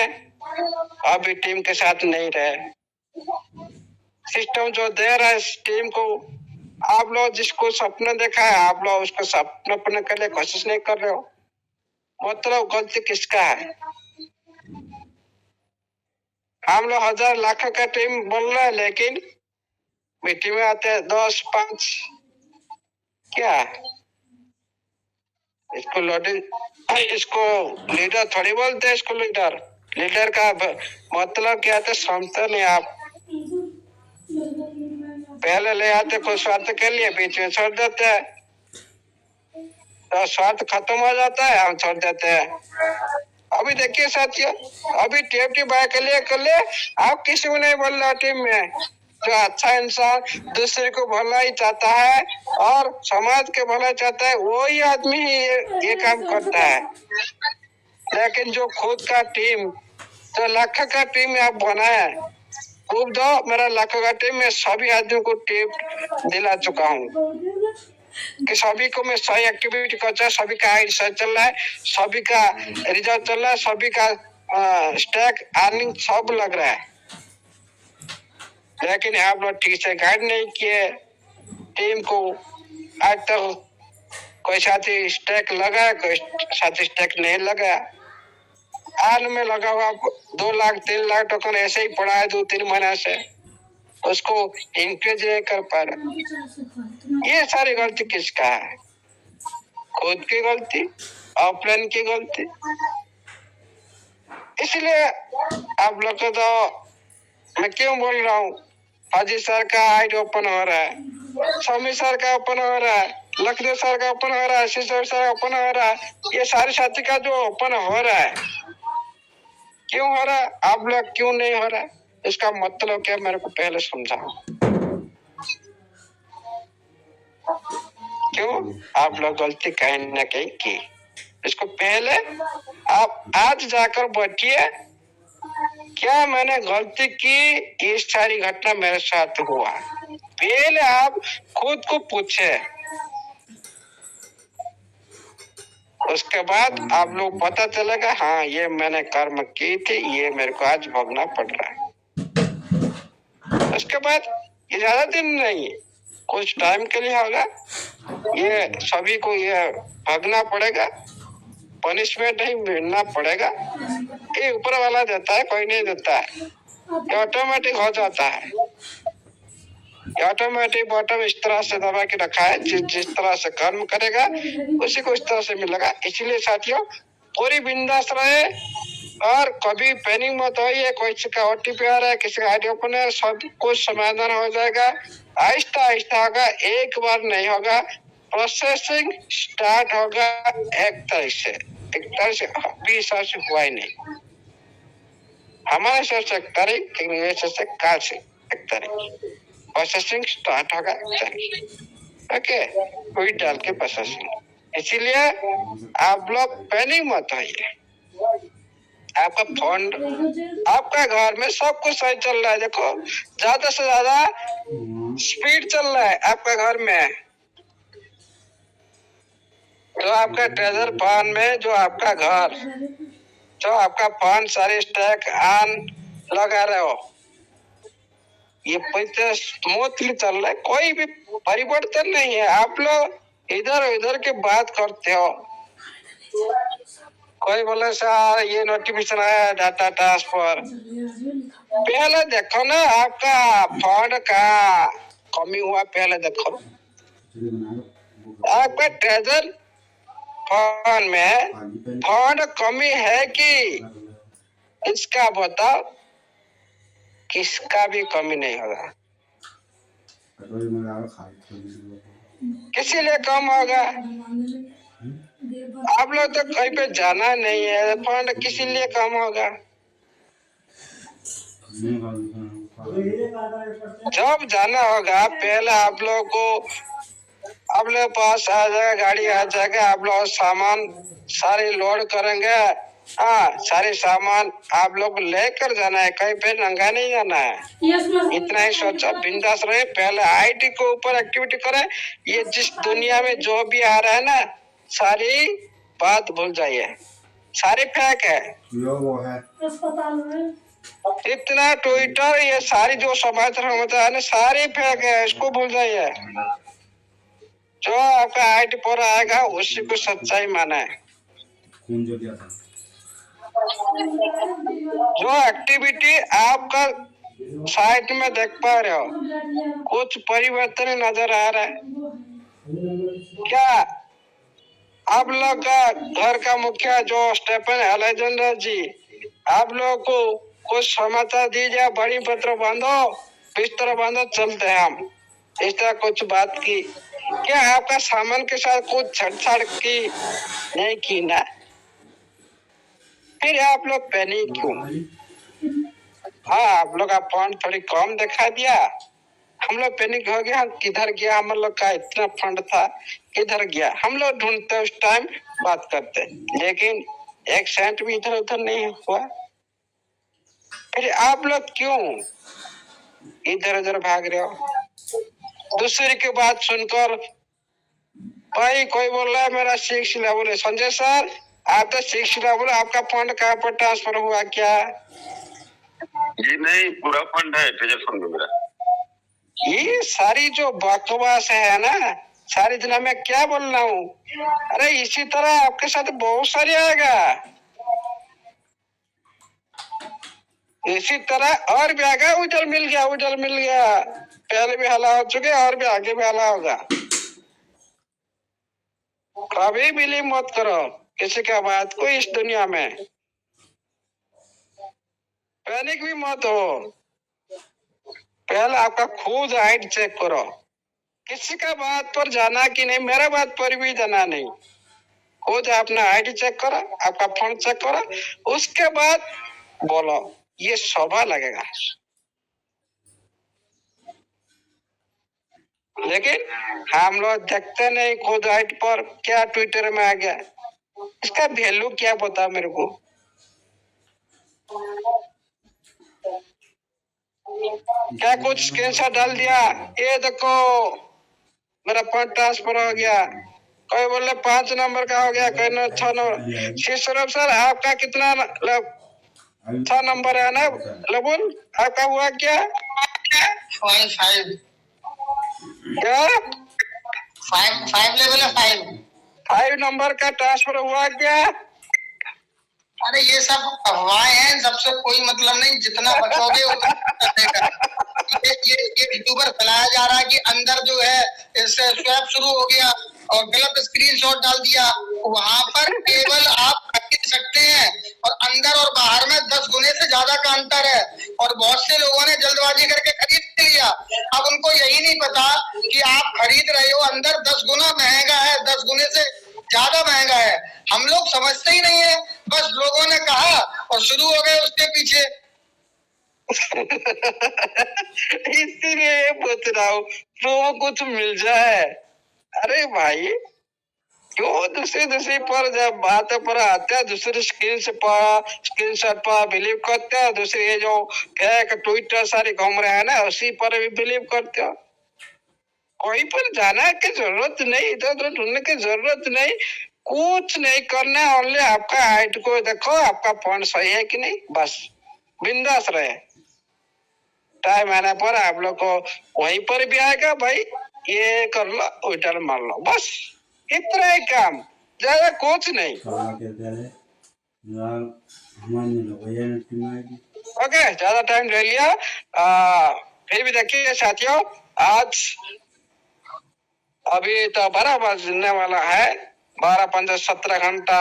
अभी टीम के साथ नहीं रहे, सिस्टम जो दे रहा है इस टीम को, आप लोग जिसको सपना देखा है आप लोग उसको सपना अपने के लिए कोशिश नहीं कर रहे हो, मतलब गलती किसका है? हम लोग 1000 लाखों का टीम बोल रहे हैं, लेकिन मीटिंग में आते हैं 10 5, क्या इसको इसको लीडर थोड़ी बोलते हैं, इसको लीडर का मतलब क्या था समझते नहीं आप। पहले ले आते कुछ स्वार्थ के लिए, बीच में छोड़ देते हैं, तो स्वार्थ खत्म हो जाता है, हम छोड़ देते हैं। अभी देखिए साथियों, अभी टीएफटी बाय के लिए आप किसी को नहीं बोल रहा टीम में, जो अच्छा इंसान दूसरे को भला ही चाहता है और समाज के भला चाहता है, वही आदमी ही ये काम करता है। लेकिन जो खुद का टीम, जो लाख का टीम आप बनाया, खूब दो मेरा लाख का टीम में सभी आदमियों को टिप दिला चुका हूँ कि सभी को मैं सही एक्टिविटी करता है, सभी का आईडी सही चल रहा है, सभी का रिजल्ट चल रहा है, सभी का स्टैक अर्निंग सब लग रहा है। लेकिन आप लोग ठीक से गाइड नहीं किए टीम को, आज तक कोई साथी स्टैक लगा, कोई साथी स्टैक नहीं लगा, आज में लगा हुआ 2 लाख 3 लाख टोकन ऐसे ही पड़ा है 2-3 महीने से, उसको इंक्रीज नहीं कर पा रहे। ये सारी गलती किसका है? खुद की गलती, ऑफलाइन की गलती। इसलिए आप लोग को तो मैं क्यों बोल रहा हूँ, हाजी सर का आईडी ओपन हो रहा है, स्वामी सर का ओपन हो रहा है, लखनऊ सर का ओपन हो रहा है, सिसोर सर का ओपन हो रहा है, ये सारे साथी का जो ओपन हो रहा है, क्यों हो रहा है? आप लोग क्यों नहीं हो रहा है? इसका मतलब क्या, मेरे को पहले समझाओ। क्यों आप लोग गलती कहीं न कहीं की? इसको पहले आप आज जाकर बैठिए, क्या मैंने गलती की, ये सारी घटना मेरे साथ हुआ, पहले आप खुद को पूछे, उसके बाद आप लोग पता चलेगा हाँ ये मैंने कर्म की थी, ये मेरे को आज भोगना पड़ रहा है। उसके बाद ये ज्यादा दिन नहीं, कुछ टाइम के लिए होगा, ये सभी को ये भोगना पड़ेगा, पनिशमेंट नहीं मिलना पड़ेगा। ये ऊपर वाला देता है, कोई नहीं देता है, ये ऑटोमेटिक हो जाता है। ऑटोमेटिक बॉटम इस तरह से दबा के रखा है, जिस तरह से कर्म करेगा उसी को इस तरह से मिलेगा। इसलिए साथियों पूरी बिंदास रहे और कभी पैनिक मत होइए। कोई का ओटीपी आ रहा है, किसी का आईडी ओपन है, सब कुछ समाधान हो जाएगा, आहिस्ता आहिस्ता होगा, एक बार नहीं होगा। प्रोसेसिंग स्टार्ट होगा एक तरह से, अभी से हुआ ही नहीं, हमारे से एक तारीख, लेकिन ये से काल से एक तारीख प्रोसेसिंग स्टार्ट होगा। ओके, कोई डाल के प्रोसेसिंग। इसीलिए आप लोग पैनिक मत होइए। आपका फंड, आपका घर में सब कुछ सही चल रहा है। देखो ज्यादा से ज्यादा स्पीड चल रहा है आपका घर में, तो आपका ट्रेजर फंड में जो आपका घर, जो आपका फंड सारे स्टैक ऑन लगा रहे हो, ये पैसे स्मूथली चल रहा है, कोई भी परिवर्तन नहीं है। आप लोग इधर उधर की बात करते हो, कोई बोले सर ये नोटिफिकेशन आया डाटा ट्रांसफर, पहले देखो ना आपका फंड का कमी हुआ, पहले देखो आपका ट्रेजर फंड में फंड कमी है कि इसका बताओ, किसका भी कमी नहीं होगा, किसी लिए कम होगा। आप लोग तो कहीं पे जाना नहीं है, फंड किसी लिए कम होगा। जब जाना होगा पहले आप लोग को, आप लोग पास आ जाएगा, गाड़ी आ जाएगा, आप लोग सामान सारे लोड करेंगे, हाँ सारे सामान आप लोग लेकर जाना है, कहीं पे नंगा नहीं जाना है। इतना ही सोचो, बिंदास रहे, पहले आईटी के ऊपर एक्टिविटी करें। ये जिस दुनिया में जो भी आ रहा है ना, सारी बात भूल जाइए, सारी फेक है। वो है इतना ट्विटर, ये सारी जो समाचार होता है ना, सारी फेक है, इसको भूल जाइए। जो आपका आईटी पर आएगा उसी को सच्चाई माना है। जो एक्टिविटी आपका साइट में देख पा रहे हो, कुछ परिवर्तन नजर आ रहा है क्या? आप लोग का घर का मुखिया जो स्टेफन अलेक्जेंडर जी, आप लोग को कुछ समाचार दीजिए, बड़ी पत्र बांधो, बिस्तर बांधो, चलते हैं हम, इस तरह कुछ बात की क्या? आपका सामान के साथ कुछ छेड़छाड़ की नहीं की ना, फिर आप लोग पैनिक क्यों? हाँ आप लोग का फंड थोड़ी कम दिखा दिया, हम लोग पैनिक हो गया, किधर गया हम लोग का इतना फंड था, किधर गया? हम लोग ढूंढते उस टाइम बात करते, लेकिन एक सेंट भी इधर उधर नहीं हुआ। फिर आप लोग क्यों इधर उधर भाग रहे हो? दूसरे की बात सुनकर, भाई कोई बोल रहा है मेरा 6 लेवल है, संजय सर आप तो 6 लेवल, आपका फंड कहाँ पर ट्रांसफर हुआ क्या? जी नहीं, पूरा फंड है ट्रेजर फंड में मेरा। ये सारी जो बकवास है ना, सारी दिन मैं क्या बोल रहा हूँ, अरे इसी तरह आपके साथ बहुत सारी आएगा। इसी तरह और भी आगे उजल मिल गया, उजल मिल गया, पहले भी हला हो चुके और भी आगे भी हला होगा। कभी बिलीव मत करो किसी का बात को इस दुनिया में, पैनिक भी मत हो। पहले आपका खुद हाइट चेक करो, किसी का बात पर जाना कि नहीं, मेरा बात पर भी जाना नहीं। खुद अपना हाइट चेक करो, आपका फोन चेक करो, उसके बाद बोलो, ये शोभा लगेगा। लेकिन हम लोग देखते नहीं खुद हाइट पर क्या ट्विटर में आ गया, इसका वैल्यू क्या बता मेरे को। क्या कुछ स्क्रीनशॉट डाल दिया, ये देखो मेरा फंड ट्रांसफर हो गया, कोई बोले 5 नंबर का हो गया, कोई 6 नंबर। श्री सौरभ सर आपका कितना 6 नंबर है ना लबुल, आपका हुआ क्या? 5 क्या 5 लेवल है 5। 5 नंबर का ट्रांसफर हुआ क्या? अरे ये सब अफवाहें हैं, सबसे कोई मतलब नहीं, जितना बचोगे उतना देगा। ये यूट्यूबर फैलाया जा रहा है कि अंदर जो है इससे स्वैप शुरू हो गया और गलत स्क्रीनशॉट डाल दिया। वहां पर केवल आप खरीद सकते हैं और अंदर और बाहर में 10 गुने से ज्यादा का अंतर है, और बहुत से लोगों ने जल्दबाजी करके खरीद लिया। अब उनको यही नहीं पता कि आप खरीद रहे हो अंदर 10 गुना महंगा है, 10 गुने से ज्यादा महंगा है। हम लोग समझते ही नहीं है, बस लोगों ने कहा और शुरू हो गए उसके पीछे। इसीलिए ये पूछ रहा हूँ, तो कुछ मिल जाए। अरे भाई क्यों दूसरी पर जब बात पर आते हैं, दूसरी स्क्रीनशॉट पर बिलीव करते हैं, दूसरी ये जो फेक ट्विटर सारी घूम रहे हैं ना, उसी पर भी बिलीव करते हो। कोई पर जाना की जरूरत नहीं, इधर उधर ढूंढने की जरूरत नहीं, कुछ नहीं करना है। ओनली आपका हाइट को देखो, आपका फोन सही है कि नहीं, बस बिंदास रहे। टाइम आने पर आप लोग को वहीं पर भी आएगा, भाई ये कर लो, विड्रॉल मार लो, बस इतना ही काम, ज्यादा कुछ नहीं। ओके, ज्यादा टाइम ले लिया। फिर भी देखिए साथियों, आज अभी तो 12 बजने वाला है, 12-15 17 घंटा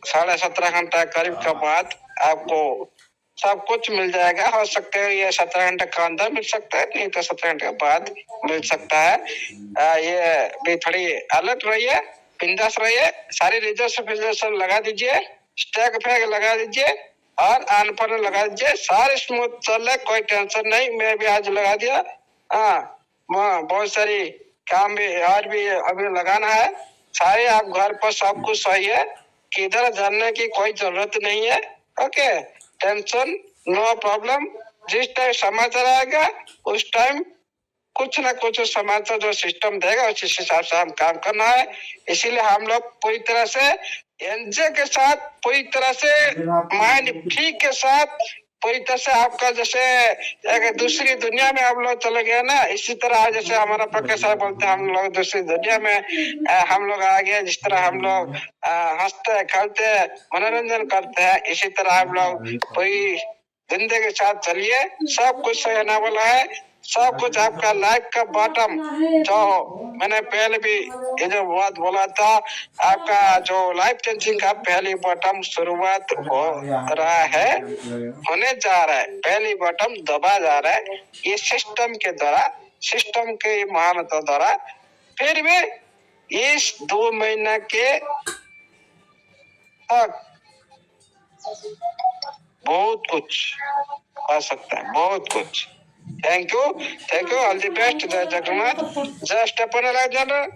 17.5 घंटा करीब के बाद आपको सब कुछ मिल जाएगा। हो सकता है ये 17 घंटे के अंदर मिल सकता है, नहीं तो 17 घंटे के बाद मिल सकता है। ये भी थोड़ी अलर्ट रहिए, बिंदास रहिए, सारी रिजर्वेशन लगा दीजिए, स्टैक फैग लगा दीजिए और ऑन पर लगा दीजिए, सारे स्मूथ चल रहा, कोई टेंशन नहीं। मैं भी आज लगा दिया। बहुत सारी काम भी और भी अभी लगाना है। सारे आप घर पर सब कुछ सही है, किधर जानने की कोई जरूरत नहीं है। Okay, tension no problem. जिस टाइम समाचार आएगा उस टाइम कुछ ना कुछ समाचार जो सिस्टम देगा उस हिसाब से हम काम करना है। इसीलिए हम लोग पूरी तरह से एंजॉय के साथ, पूरी तरह से माइंड फ्री के साथ, पूरी तरह से आपका जैसे एक दूसरी दुनिया में हम लोग चले गए ना, इसी तरह जैसे हमारा प्रकाश साहब बोलते हैं, हम लोग दूसरी दुनिया में हम लोग आ गए। जिस तरह हम लोग हंसते खेलते मनोरंजन करते हैं, इसी तरह हम लोग पूरी जिंदगी के साथ चलिए, सब कुछ सही होने वाला है। सब कुछ आपका लाइफ का बॉटम, जो मैंने पहले भी ये जो बात बोला था, आपका जो लाइफ चेंजिंग का पहली बॉटम शुरुआत हो रहा है, होने जा रहा है। पहली बॉटम दबा जा रहा है ये सिस्टम के द्वारा, सिस्टम के महानता द्वारा। फिर भी इस 2 महीना के तक बहुत कुछ आ सकता है, बहुत कुछ। Thank you, all the best. जय जगन्नाथ, जय स्टेफन अलेक्जेंडर,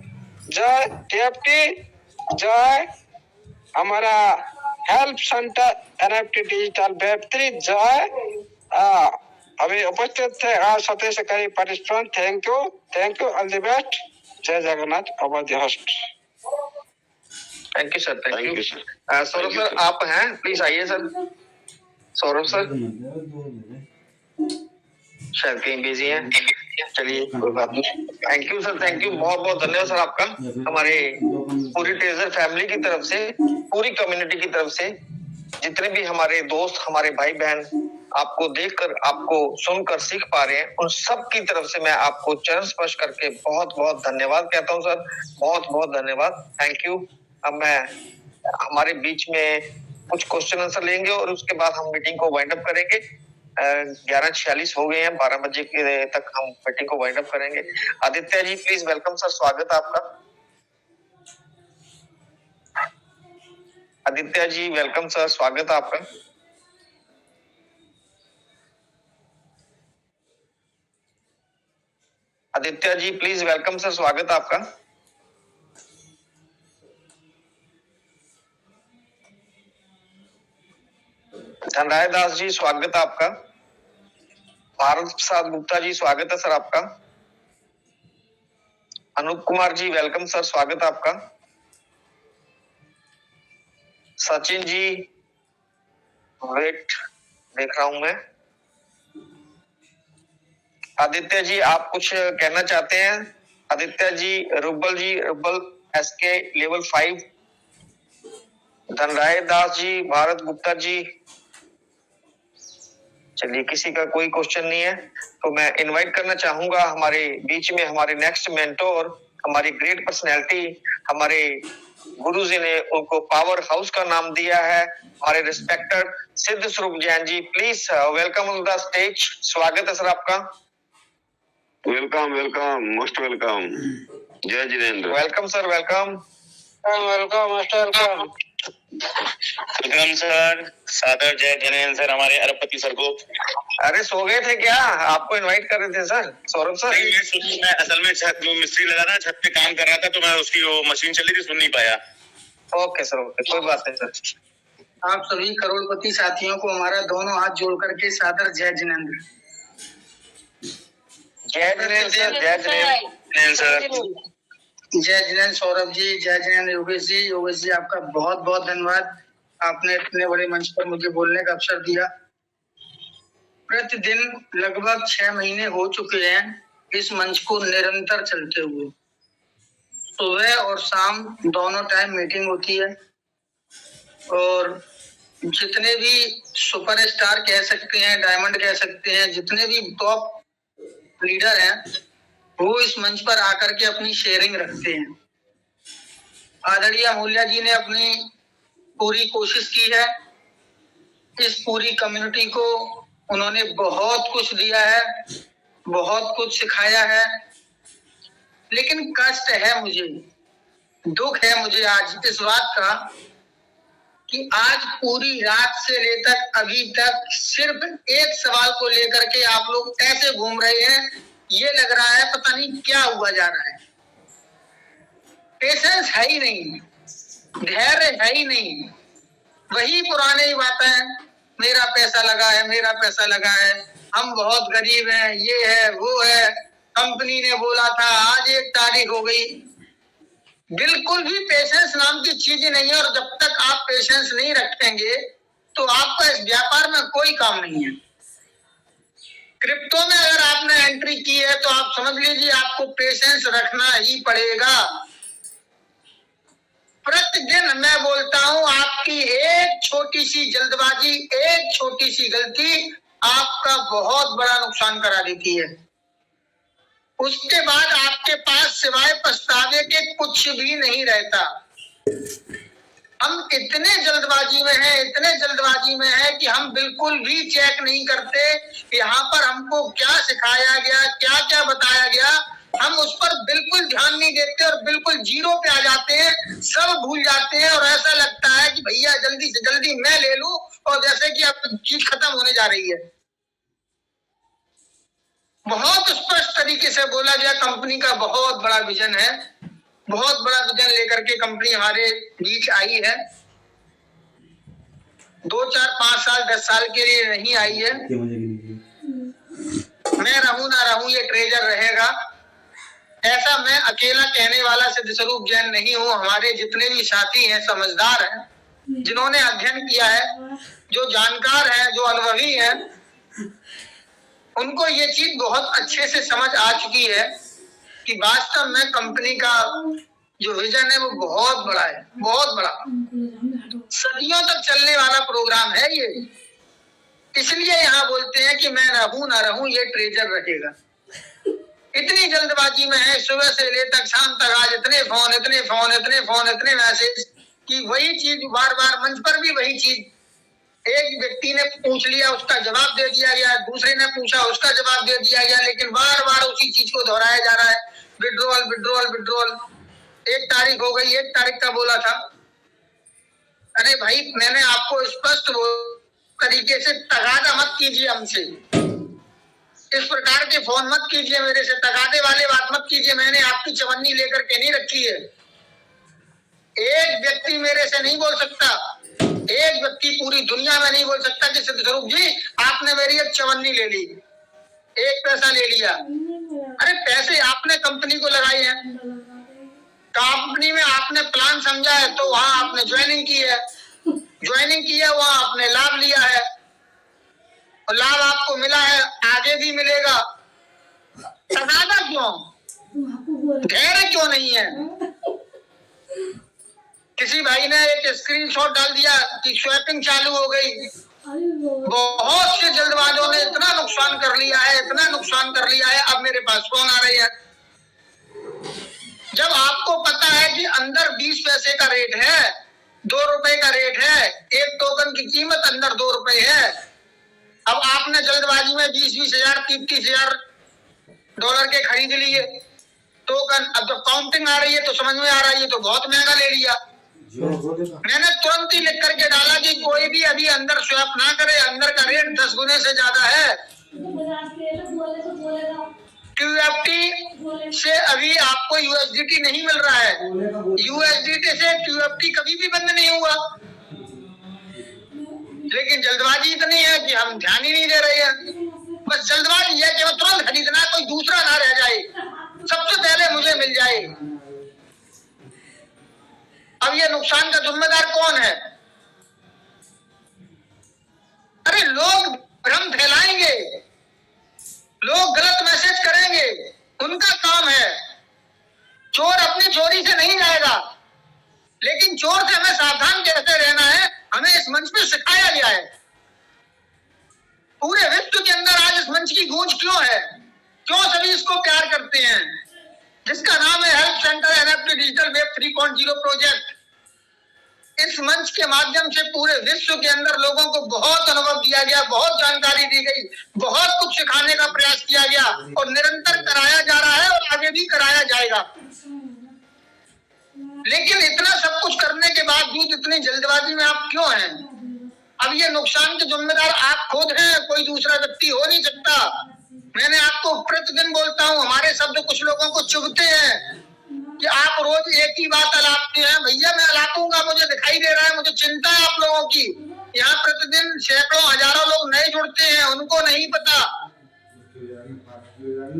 जय टीएफटी, जय हमारा हेल्प सेंटर एनएफटी डिजिटल वेब3, जय अभी उपस्थित थे सतीश से कई participant. Thank you, all the best. जय Jagannath, over the host. Thank you sir, thank you sir. Saurabh sir आप हैं, प्लीज आइए सर। सौरभ सर शायद कहीं बिजी हैं, चलिए कोई बात नहीं। Thank you sir, thank you, बहुत बहुत धन्यवाद सर आपका, हमारे पूरी ट्रेजर फैमिली की तरफ से, पूरी कम्युनिटी की तरफ से, जितने भी हमारे दोस्त, हमारे भाई बहन आपको देखकर, आपको सुनकर सीख पा रहे हैं, उन सब की तरफ से मैं आपको चरण स्पर्श करके बहुत बहुत धन्यवाद कहता हूं सर, बहुत बहुत धन्यवाद, थैंक यू। अब मैं हमारे बीच में कुछ क्वेश्चन आंसर लेंगे और उसके बाद हम मीटिंग को वाइंड अप करेंगे। 11:46 हो गए हैं, 12 बजे के तक हम मीटिंग को वाइंड अप करेंगे। Aditya ji please welcome sir, स्वागत है आपका। आदित्य जी वेलकम सर, स्वागत है आपका। Aditya ji please welcome sir, स्वागत है आपका। धनराय दास जी स्वागत है आपका। भारत प्रसाद गुप्ता जी स्वागत है सर आपका। अनूप कुमार जी वेलकम सर, स्वागत है आपका। सचिन जी वेट देख रहा हूं मैं। आदित्य जी आप कुछ कहना चाहते हैं? Aditya ji, rouble SK level 5। Dhanrai Das ji, Bharat Gupta ji, चलिए किसी का कोई क्वेश्चन नहीं है तो मैं इनवाइट करना चाहूंगा हमारे बीच में हमारे नेक्स्ट मेंटोर, हमारी ग्रेट पर्सनैलिटी, हमारे गुरुजी ने उनको पावर हाउस का नाम दिया है, हमारे respected Siddh Swaroop Jain ji, please welcome on the stage. स्वागत है सर आपका। Welcome welcome, most welcome. जय Jinendra. Welcome sir, welcome. Welcome master, welcome. Welcome sir, सादर जय जिनेंद्र सर, हमारे अरबपति सर को। अरे सो गए थे क्या? आपको इनवाइट कर रहे थे सर, सौरभ सर। नहीं, मैं असल में छत वो मिस्त्री लगा था, छत पे काम कर रहा था तो मैं उसकी वो मशीन चल रही थी, सुन नहीं पाया। ओके सर, ओके, कोई बात नहीं सर। आप सभी करोड़पति साथियों को हमारा दोनों हाथ जोड़ करके सादर जय जिनेंद्र। जय जिनेंद्र सर, जय जिनेंद्र सर। जय जिनेंद्र सौरभ जी, जय जिनेंद्र योगेश जी। योगेश जी आपका बहुत बहुत धन्यवाद, आपने इतने बड़े मंच पर मुझे बोलने का अवसर दिया। प्रतिदिन लगभग 6 महीने हो चुके हैं इस मंच को निरंतर चलते हुए। सुबह और शाम दोनों टाइम मीटिंग होती है और जितने भी सुपरस्टार कह सकते हैं, डायमंड कह सकते हैं, जितने भी टॉप लीडर हैं वो इस मंच पर आकर के अपनी शेयरिंग रखते हैं। आदरणीय अमूल्या जी ने अपनी पूरी कोशिश की है, इस पूरी कम्युनिटी को उन्होंने बहुत कुछ दिया है, बहुत कुछ सिखाया है, लेकिन कष्ट है मुझे, दुख है मुझे आज इस बात का कि आज पूरी रात से लेकर अभी तक सिर्फ एक सवाल को लेकर के आप लोग ऐसे घूम रहे हैं, ये लग रहा है पता नहीं क्या हुआ जा रहा है। पेशेंस है ही नहीं, धैर्य है ही नहीं, वही पुरानी बातें, मेरा पैसा लगा है, मेरा पैसा लगा है, हम बहुत गरीब हैं, ये है वो है, कंपनी ने बोला था, आज 1 तारीख हो गई। बिल्कुल भी पेशेंस नाम की चीज नहीं है और जब तक आप पेशेंस नहीं रखेंगे तो आपका इस व्यापार में कोई काम नहीं है। क्रिप्टो में अगर आपने एंट्री की है तो आप समझ लीजिए आपको पेशेंस रखना ही पड़ेगा। प्रतिदिन मैं बोलता हूं आपकी एक छोटी सी जल्दबाजी, एक छोटी सी गलती आपका बहुत बड़ा नुकसान करा देती है। उसके बाद आपके पास सिवाय पछतावे के कुछ भी नहीं रहता। हम इतने जल्दबाजी में हैं, इतने जल्दबाजी में हैं कि हम बिल्कुल भी चेक नहीं करते यहाँ पर हमको क्या सिखाया गया, क्या क्या बताया गया, हम उस पर बिल्कुल ध्यान नहीं देते और बिल्कुल जीरो पे आ जाते हैं, सब भूल जाते हैं और ऐसा लगता है कि भैया जल्दी से जल्दी मैं ले लूं और जैसे कि अब चीज खत्म होने जा रही है। बहुत स्पष्ट तरीके से बोला गया, कंपनी का बहुत बड़ा विजन है, बहुत बड़ा विजन लेकर के कंपनी हमारे बीच आई है। 2, 4, 5 साल 10 साल के लिए नहीं आई है। मैं रहूं ना रहूं ये ट्रेजर रहेगा, ऐसा मैं अकेला कहने वाला सिद्ध स्वरूप जैन नहीं हूं। हमारे जितने भी साथी हैं समझदार हैं, जिन्होंने अध्ययन किया है, जो जानकार हैं, जो अनुभवी हैं, उनको ये चीज बहुत अच्छे से समझ आ चुकी है कि वास्तव में कंपनी का जो विजन है वो बहुत बड़ा है, बहुत बड़ा, सदियों तक चलने वाला प्रोग्राम है ये। इसलिए यहाँ बोलते हैं कि मैं ना रहूं ये ट्रेजर रहेगा। इतनी जल्दबाजी में है, सुबह से ले तक शाम तक आज इतने फोन, इतने मैसेज कि वही चीज बार बार मंच पर भी वही चीज, एक व्यक्ति ने पूछ लिया उसका जवाब दे दिया गया, दूसरे ने पूछा उसका जवाब दे दिया गया, लेकिन बार बार उसी चीज को दोहराया जा रहा है, विड्रॉल विड्रॉल विड्रॉल। 1 तारीख हो गई, 1 तारीख का बोला था। अरे भाई मैंने आपको स्पष्ट तरीके से तगादा मत कीजिए हमसे, इस प्रकार के फोन मत कीजिए मेरे से, तगादे वाले बात मत कीजिए। मैंने आपकी चवन्नी लेकर के नहीं रखी है। एक व्यक्ति मेरे से नहीं बोल सकता, एक व्यक्ति पूरी दुनिया में नहीं बोल सकता कि सिद्ध स्वरूप जी आपने मेरी एक चवन्नी ले ली, 1 पैसा ले लिया। अरे पैसे आपने कंपनी को लगाए हैं, कंपनी में आपने प्लान समझा है तो वहां आपने ज्वाइनिंग की है, वहां आपने लाभ लिया है और लाभ आपको मिला है, आगे भी मिलेगा। तगादा क्यों, धैर्य क्यों नहीं है? किसी भाई ने एक स्क्रीनशॉट डाल दिया कि स्वैपिंग चालू हो गई। बहुत से जल्दबाजों ने इतना नुकसान कर लिया है, इतना नुकसान कर लिया है, अब मेरे पास फोन आ रही है। जब आपको पता है कि अंदर 20 पैसे का रेट है, 2 रुपए का रेट है, एक टोकन की कीमत अंदर 2 रुपए है, अब आपने जल्दबाजी में 20-20 हजार 30-30 हजार डॉलर के खरीद लिए टोकन। अब जब काउंटिंग आ रही है तो समझ में आ रहा है ये तो बहुत महंगा ले लिया। मैंने तुरंत ही लिख करके डाला कि कोई भी अभी अंदर स्वैप ना करे, अंदर का रेट 10 गुने से ज्यादा है। QFT से अभी आपको USDT नहीं मिल रहा है, USDT से QFT कभी भी बंद नहीं हुआ, लेकिन जल्दबाजी इतनी है कि हम ध्यान ही नहीं दे रहे हैं। बस जल्दबाजी है कि वो तुरंत खरीदना, कोई दूसरा ना रह जाए, सबसे पहले मुझे मिल जाए। अब ये नुकसान का जिम्मेदार कौन है? अरे लोग भ्रम फैलाएंगे, लोग गलत मैसेज करेंगे, उनका काम है। चोर अपनी चोरी से नहीं जाएगा, लेकिन चोर से हमें सावधान कैसे रहना है हमें इस मंच पे सिखाया गया है। पूरे विश्व के अंदर आज इस मंच की गूंज क्यों है, क्यों सभी इसको प्यार करते हैं, जिसका नाम है help centre NFT digital web 3.0 project. इस मंच के माध्यम से पूरे विश्व के अंदर लोगों को बहुत अनुभव दिया गया, बहुत जानकारी दी गई, बहुत कुछ सिखाने का प्रयास किया गया और निरंतर कराया जा रहा है और आगे भी कराया जाएगा। लेकिन इतना सब कुछ करने के बावजूद इतनी जल्दबाजी में आप क्यों हैं? अब ये नुकसान के जिम्मेदार आप खुद हैं, कोई दूसरा व्यक्ति हो नहीं सकता। मैंने आपको प्रतिदिन बोलता हूँ, हमारे शब्द कुछ लोगों को चुभते हैं कि आप रोज एक ही बात अलापते हैं। भैया मैं अलापूंगा, मुझे दिखाई दे रहा है, मुझे चिंता है आप लोगों की। यहाँ प्रतिदिन सैकड़ों हजारों लोग नए जुड़ते हैं, उनको नहीं पता।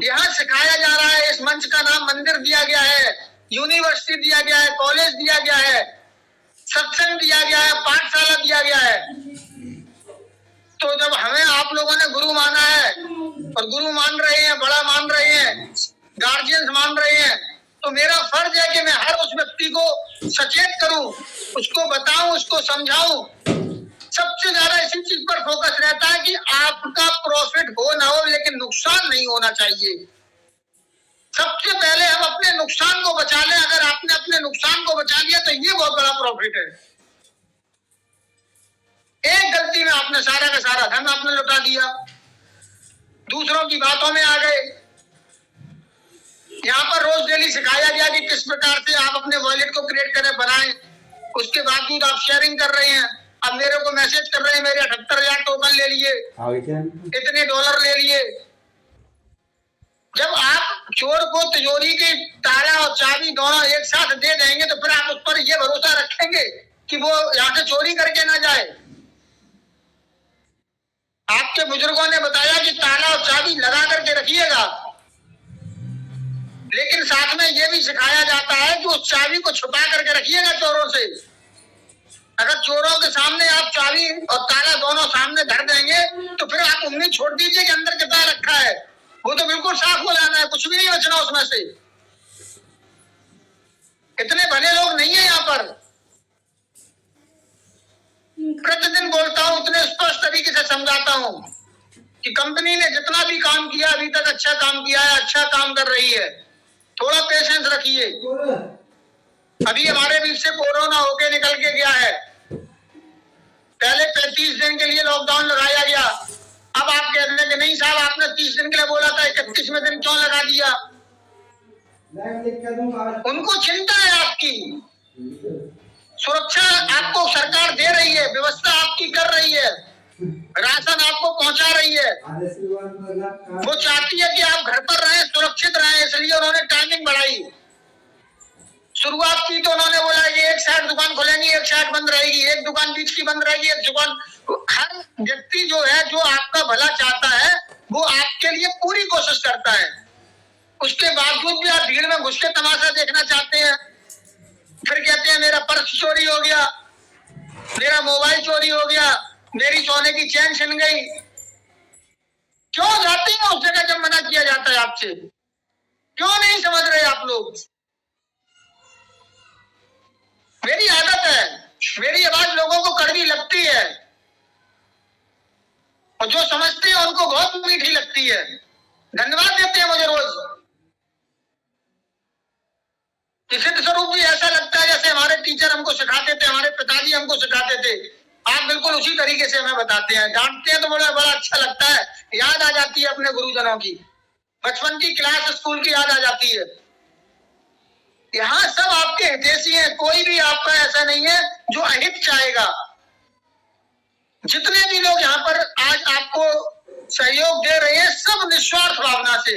यहाँ सिखाया जा रहा है, इस मंच का नाम मंदिर दिया गया है, यूनिवर्सिटी दिया गया है, कॉलेज दिया गया है, सत्संग दिया गया है, पाठशाला दिया गया है। तो जब हमें आप लोगों ने गुरु माना है और गुरु मान रहे हैं, बड़ा मान रहे हैं, गार्जियंस मान रहे हैं, तो मेरा फर्ज है कि मैं हर उस व्यक्ति को सचेत करूं, उसको बताऊं, उसको समझाऊं। सबसे ज्यादा इसी चीज पर फोकस रहता है कि आपका प्रॉफिट हो ना हो, लेकिन नुकसान नहीं होना चाहिए। सबसे पहले हम अपने नुकसान को बचा लें। अगर आपने अपने नुकसान को बचा लिया तो ये बहुत बड़ा प्रॉफिट है। एक गलती में आपने सारा का सारा धन आपने लुटा दिया, दूसरों की बातों में आ गए। यहाँ पर रोज डेली सिखाया गया कि किस प्रकार से आप अपने वॉलेट को क्रिएट करें, बनाएं, उसके बावजूद आप शेयरिंग कर रहे हैं। अब मेरे को मैसेज कर रहे हैं मेरे 78,000 टोकन ले लिए, इतने डॉलर ले लिए। जब आप चोर को तिजोरी के ताला और चाबी दोनों एक साथ दे देंगे तो फिर आप उस पर यह भरोसा रखेंगे कि वो यहाँ से चोरी करके ना जाए। आपके बुजुर्गों ने बताया कि ताला और चाबी लगा करके रखिएगा, लेकिन साथ में यह भी सिखाया जाता है कि उस चाबी को छुपा करके रखिएगा चोरों से। अगर चोरों के सामने आप चाबी और ताला दोनों सामने धर देंगे तो फिर आप उम्मीद छोड़ दीजिए कि अंदर कितना रखा है, वो तो बिल्कुल साफ हो जाना है, कुछ भी नहीं बचना उसमें से। इतने भले लोग नहीं है यहाँ पर। प्रतिदिन बोलता हूँ, इतने स्पष्ट तरीके से समझाता हूँ कि कंपनी ने जितना भी काम किया अभी तक अच्छा काम किया है, अच्छा काम कर रही है, थोड़ा पेशेंस रखिए। अभी हमारे बीच से कोरोना होके निकल के गया है, पहले 35 दिन के लिए लॉकडाउन लगाया गया, अब आप कहते हैं कि नहीं साहब आपने 30 दिन के लिए बोला था, 31वें दिन क्यों लगा दिया? उनको चिंता है आपकी, सुरक्षा आपको सरकार दे रही है, व्यवस्था आपकी कर रही है, राशन आपको पहुंचा रही है, वो चाहती है कि आप घर पर रहें, सुरक्षित रहें, इसलिए उन्होंने टाइमिंग बढ़ाई। शुरुआत की तो उन्होंने बोला कि एक साइड दुकान खोलेंगी, एक साइड बंद रहेगी, एक दुकान बीच की बंद रहेगी, एक दुकान। हर व्यक्ति जो है, जो आपका भला चाहता है, वो आपके लिए पूरी कोशिश करता है, उसके बावजूद भी आप भीड़ में घुस के तमाशा देखना चाहते हैं, फिर कहते हैं मेरा पर्स चोरी हो गया, मेरा मोबाइल चोरी हो गया, मेरी सोने की चेन छिन गई। क्यों जाते हैं उस जगह जब मना किया जाता है आपसे? क्यों नहीं समझ रहे आप लोग? मेरी आदत है, मेरी आवाज लोगों को कड़वी लगती है, और जो समझते हैं उनको बहुत मीठी लगती है, धन्यवाद देते हैं मुझे रोज। सिद्ध स्वरूप भी ऐसा लगता है जैसे हमारे टीचर हमको सिखाते थे, हमारे पिताजी हमको सिखाते थे, आप बिल्कुल उसी तरीके से हमें बताते हैं, डांटते हैं तो बड़ा अच्छा लगता है, याद आ जाती है अपने गुरुजनों की, बचपन की क्लास स्कूल की याद आ जाती है। यहाँ सब आपके हितैषी हैं, कोई भी आपका ऐसा नहीं है जो अहित चाहेगा। जितने भी लोग यहाँ पर आज आपको सहयोग दे रहे हैं, सब निस्वार्थ भावना से।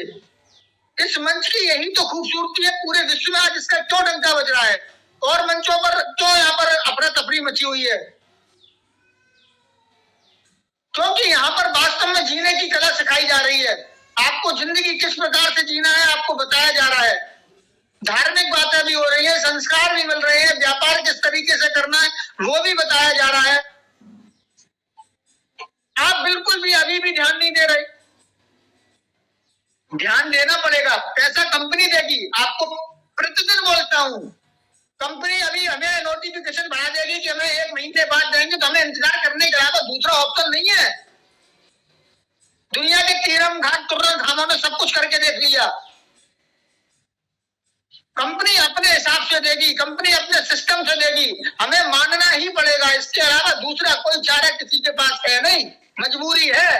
इस मंच की यही तो खूबसूरती है, पूरे विश्व में आज इसका क्यों डंका बज रहा है, और मंचों पर क्यों यहाँ पर अफरा तफरी मची हुई है? क्योंकि यहाँ पर वास्तव में जीने की कला सिखाई जा रही है, आपको जिंदगी किस प्रकार से जीना है आपको बताया जा रहा है, धार्मिक बातें भी हो रही है, संस्कार भी मिल रहे हैं, व्यापार किस तरीके से करना है वो भी बताया जा रहा है। आप बिल्कुल भी अभी भी ध्यान नहीं दे रहे, ध्यान देना पड़ेगा। पैसा कंपनी देगी आपको, प्रतिदिन बोलता हूं, कंपनी अभी हमें नोटिफिकेशन बढ़ा देगी कि हमें 1 महीने बाद देंगे, तो हमें इंतजार करने के अलावा दूसरा ऑप्शन नहीं है। दुनिया के तीरम घाट तुर्रम खानों में सब कुछ करके देख लिया, कंपनी अपने हिसाब से देगी, कंपनी अपने सिस्टम से देगी, हमें मानना ही पड़ेगा, इसके अलावा दूसरा कोई चारा किसी के पास है नहीं, मजबूरी है।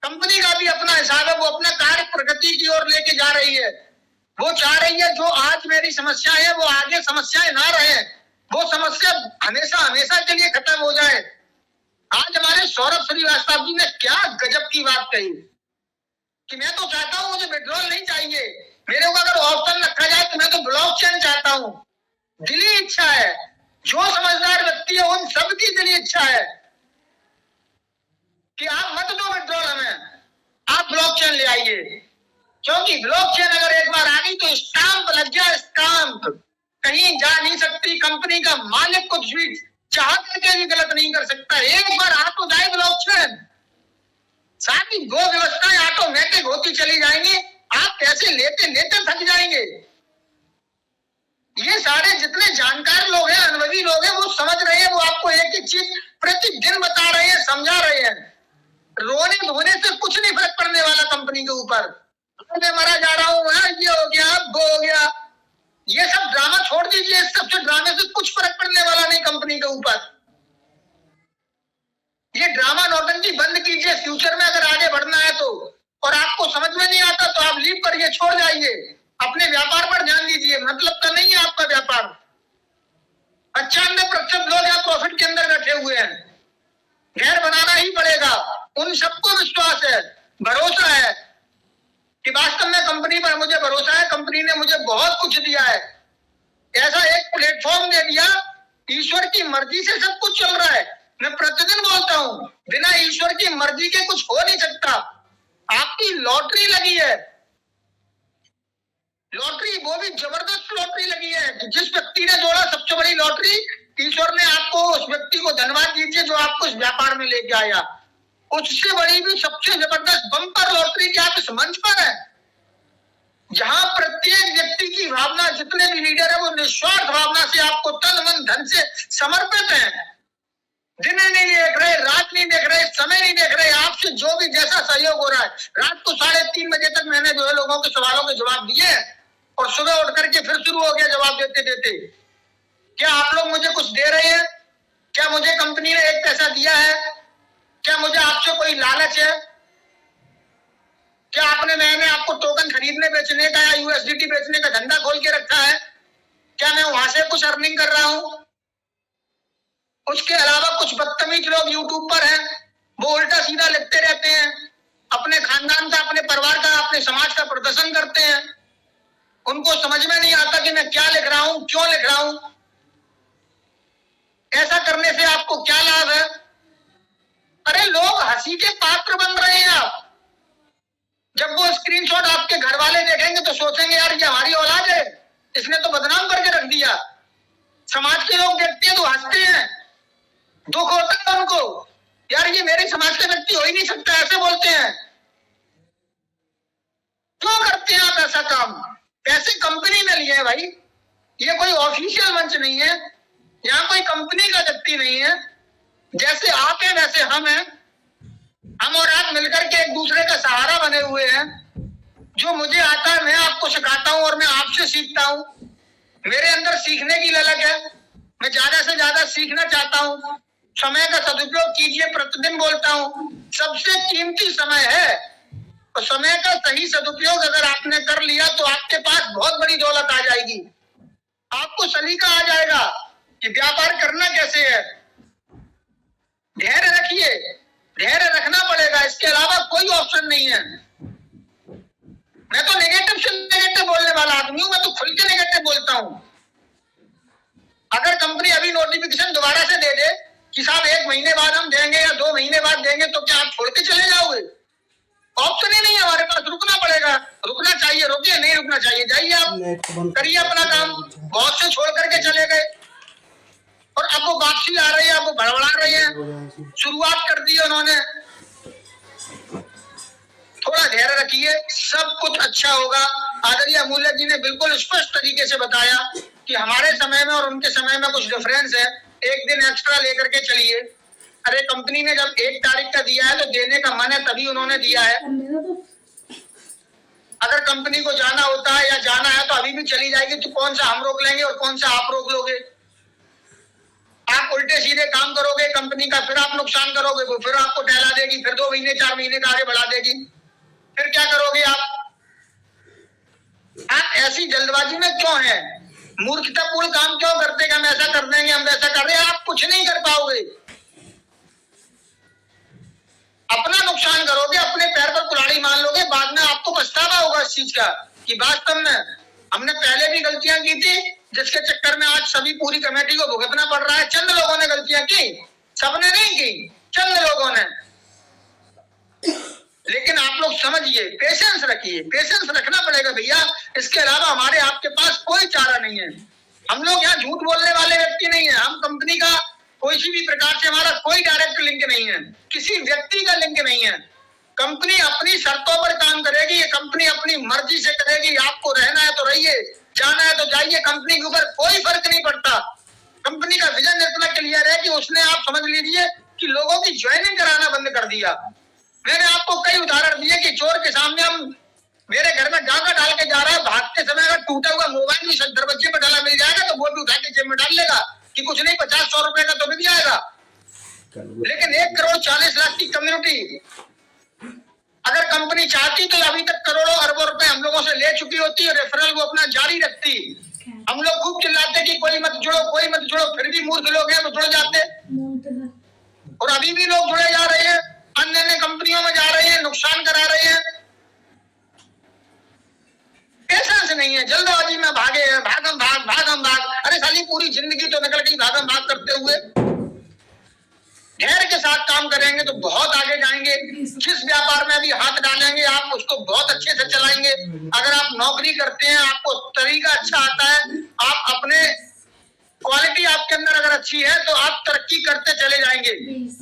कंपनी का भी अपना हिसाब है, वो अपना कार्य प्रगति की ओर लेके जा रही है, वो चाह रही है जो आज मेरी समस्या है वो आगे समस्याएं ना रहे, वो समस्या हमेशा हमेशा के लिए खत्म हो जाए। आज हमारे सौरभ श्रीवास्तव जी ने क्या गजब की बात कही कि मैं तो चाहता हूं मुझे विड्रॉल नहीं चाहिए, मेरे को अगर ऑप्शन रखा जाए तो मैं तो ब्लॉकचेन चाहता हूं। दिली इच्छा है, जो समझदार व्यक्ति है उन सबकी दिली इच्छा है कि आप मत दो विड्रॉल हमें, आप ब्लॉकचेन ले आइए, क्योंकि ब्लॉकचेन अगर एक बार आ गई तो स्टाम्प लग जाए, स्टाम्प कहीं जा नहीं सकती, कंपनी का मालिक कुछ भी चाह करके भी गलत नहीं कर सकता। एक बार आ तो जाए ब्लॉकचेन, साथ ही दो व्यवस्थाएं ऑटोमेटिक होती चली जाएंगी, आप पैसे लेते लेते थक जाएंगे। ये सारे जितने जानकार लोग हैं, अनुभवी लोग हैं, वो समझ रहे हैं, वो आपको एक एक चीज प्रतिदिन बता रहे हैं, समझा रहे हैं। रोने धोने से कुछ नहीं फर्क पड़ने वाला कंपनी के ऊपर, मैं मरा जा रहा हूँ, ये हो गया वो हो गया, ये सब ड्रामा छोड़ दीजिए, इस सबसे ड्रामे से कुछ फर्क पड़ने वाला नहीं कंपनी के ऊपर। ये ड्रामा नौटंकी बंद कीजिए, फ्यूचर में अगर आगे बढ़ना है तो, और आपको समझ में नहीं आता तो आप लीव करिए, छोड़ जाइए, अपने व्यापार पर ध्यान दीजिए, मतलब तो नहीं है आपका व्यापार। 95% लोग यहाँ प्रॉफिट के अंदर बैठे हुए हैं, घर बनाना ही पड़ेगा, उन सबको विश्वास है, भरोसा है कि वास्तव में कंपनी पर मुझे भरोसा है, कंपनी ने मुझे बहुत कुछ दिया है, ऐसा एक प्लेटफॉर्म दे दिया, ईश्वर की मर्जी से सब कुछ चल रहा है। मैं प्रतिदिन बोलता हूं, बिना ईश्वर की मर्जी के कुछ हो नहीं सकता। आपकी लॉटरी लगी है, लॉटरी वो भी जबरदस्त लॉटरी लगी है, जिस व्यक्ति ने जोड़ा सबसे बड़ी लॉटरी, ईश्वर ने आपको, उस व्यक्ति को धन्यवाद दीजिए जो आपको इस व्यापार में लेके आया। उससे बड़ी भी सबसे जबरदस्त बम्पर लॉटरी की आप इस मंच पर है, जहां प्रत्येक व्यक्ति की भावना, जितने भी लीडर है वो निस्वार्थ भावना से आपको तन मन धन से समर्पित है। दिन नहीं देख रहे, रात नहीं देख रहे, समय नहीं देख रहे, आपसे जो भी जैसा सहयोग हो रहा है। रात को 3:30 बजे तक मैंने जो है लोगों के सवालों के जवाब दिए और सुबह उठ करके फिर शुरू हो गया जवाब देते देते। क्या आप लोग मुझे कुछ दे रहे हैं? क्या मुझे कंपनी ने एक पैसा दिया है? क्या मुझे आपसे कोई लालच है? क्या मैंने आपको टोकन खरीदने बेचने का या यूएसडीटी बेचने का धंधा खोल के रखा है? क्या मैं वहां से कुछ अर्निंग कर रहा हूं? उसके अलावा कुछ बदतमीज लोग यूट्यूब पर हैं, वो उल्टा सीधा लिखते रहते हैं, अपने खानदान का, अपने परिवार का, अपने समाज का प्रदर्शन करते हैं। उनको समझ में नहीं आता कि मैं क्या लिख रहा हूं, क्यों लिख रहा हूं। ऐसा करने से आपको क्या लाभ है? अरे लोग हंसी के पात्र बन रहे हैं आप। जब वो स्क्रीनशॉट आपके घर वाले देखेंगे तो सोचेंगे यार ये हमारी औलाद है, इसने तो बदनाम करके रख दिया। समाज के लोग देखते हैं तो हंसते हैं, दुख होता है उनको, यार ये मेरे समाज का व्यक्ति हो ही नहीं सकता, ऐसे बोलते हैं। क्यों करते हैं आप ऐसा काम? पैसे कंपनी ने लिए हैं भाई, ये कोई ऑफिशियल मंच नहीं है, यहाँ कोई कंपनी का व्यक्ति नहीं है। जैसे आप हैं वैसे हम हैं, हम और आप मिलकर के एक दूसरे का सहारा बने हुए हैं। जो मुझे आता है मैं आपको सिखाता हूँ और मैं आपसे सीखता हूँ। मेरे अंदर सीखने की ललक है, मैं ज्यादा से ज्यादा सीखना चाहता हूँ। समय का सदुपयोग कीजिए, प्रतिदिन बोलता हूँ, सबसे कीमती समय है। और समय का सही सदुपयोग अगर आपने कर लिया तो आपके पास बहुत बड़ी दौलत आ जाएगी। आपको सलीका आ जाएगा कि व्यापार करना कैसे है। धैर्य रखिए, धैर्य रखना पड़ेगा, इसके अलावा कोई ऑप्शन नहीं है। मैं तो नेगेटिव से नेगेटिव बोलने वाला आदमी हूं, मैं तो खुल के नेगेटिव बोलता हूं। अगर कंपनी अभी नोटिफिकेशन दोबारा से दे दे कि साहब 1 महीने बाद हम देंगे या 2 महीने बाद देंगे, तो क्या आप छोड़ के चले जाओगे? ऑप्शन ही नहीं है हमारे पास, रुकना पड़ेगा। रुकना चाहिए रुकिए, नहीं रुकना चाहिए जाइए, आप करिए अपना काम। बहुत से छोड़ करके चले गए और अब वो वापसी आ रही है, अब वो भड़बड़ा रही है। शुरुआत कर दी उन्होंने। थोड़ा धैर्य रखिए, सब कुछ अच्छा होगा। आदरणीय अमूल्य जी ने बिल्कुल स्पष्ट तरीके से बताया कि हमारे समय में और उनके समय में कुछ डिफरेंस है। 1 दिन एक्स्ट्रा लेकर के चलिए। अरे कंपनी ने जब 1 तारीख का दिया है तो देने का मन है, तभी उन्होंने दिया है। अगर कंपनी को जाना होता है या जाना है तो अभी भी चली जाएगी, तो कौन सा हम रोक लेंगे और कौन सा आप रोक लोगे? आप उल्टे सीधे काम करोगे कंपनी का, फिर आप नुकसान करोगे, वो फिर आपको टहला देगी, फिर 2 महीने 4 महीने का आगे बढ़ा देगी। फिर क्या करोगे आप ऐसी जल्दबाजी में क्यों हैं? मूर्खतापूर्ण काम क्यों करते? हम ऐसा कर देंगे, हम वैसा कर रहे हैं, आप कुछ नहीं कर पाओगे। अपना नुकसान करोगे, अपने पैर पर कुल्हाड़ी मान लोगे, बाद में आपको पछतावा होगा इस चीज का कि वास्तव में हमने पहले भी गलतियां की थी, जिसके चक्कर में आज सभी पूरी कमेटी को भुगतना पड़ रहा है। चंद लोगों ने गलतियां की, सबने नहीं की, चंद लोगों ने। लेकिन आप लोग समझिए, पेशेंस रखिए, पेशेंस रखना पड़ेगा भैया। इसके अलावा हमारे आपके पास कोई चारा नहीं है। हम लोग यहाँ झूठ बोलने वाले व्यक्ति नहीं है। हम कंपनी का कोई सी भी प्रकार से हमारा कोई डायरेक्ट लिंक नहीं है, किसी व्यक्ति का लिंक नहीं है। कंपनी अपनी शर्तों पर काम करेगी, ये कंपनी अपनी मर्जी से करेगी। आपको रहना है तो रहिए, जाना है तो जाइए, कंपनी के ऊपर कोई फर्क नहीं पड़ता। कंपनी का विजन इतना क्लियर है कि उसने, आप समझ लीजिए कि लोगों की ज्वाइनिंग कराना बंद कर दिया। मैंने आपको कई उदाहरण दिए कि चोर के सामने हम, मेरे घर में डाका डाल के जा रहा है, भागते समय अगर टूटा हुआ मोबाइल भी दरवाजे पर डाला मिल जाएगा तो वो भी उठा के जेब में डाल लेगा कि कुछ नहीं 50-100 रुपए का तो मिल जाएगा। लेकिन 1,40,00,000 की कम्युनिटी अगर कंपनी चाहती तो अभी तक करोड़ों अरबों रुपए हम लोगों से ले चुकी होती और रेफरल वो अपना जारी रखती। हम लोग खूब चिल्लाते कि कोई मत जुड़ो, कोई मत जुड़ो, फिर भी मूर्ख लोग हैं वो जुड़ जाते। और अभी भी लोग जुड़े जा रहे हैं, अन्य अन्य कंपनियों में जा रहे हैं, नुकसान करा रहे हैं। पेशेंस नहीं है, जल्दबाजी में भागे हैं, भागम भाग भागम भाग। अरे साली पूरी जिंदगी तो निकल गई भागम भाग करते हुए। धैर्य के साथ काम करेंगे तो बहुत आगे जाएंगे। जिस व्यापार में अभी हाथ डालेंगे आप उसको बहुत अच्छे से चलाएंगे। अगर आप नौकरी करते हैं, आपको तरीका अच्छा आता है, आप अपने क्वालिटी आपके अंदर अगर अच्छी है तो आप तरक्की करते चले जाएंगे।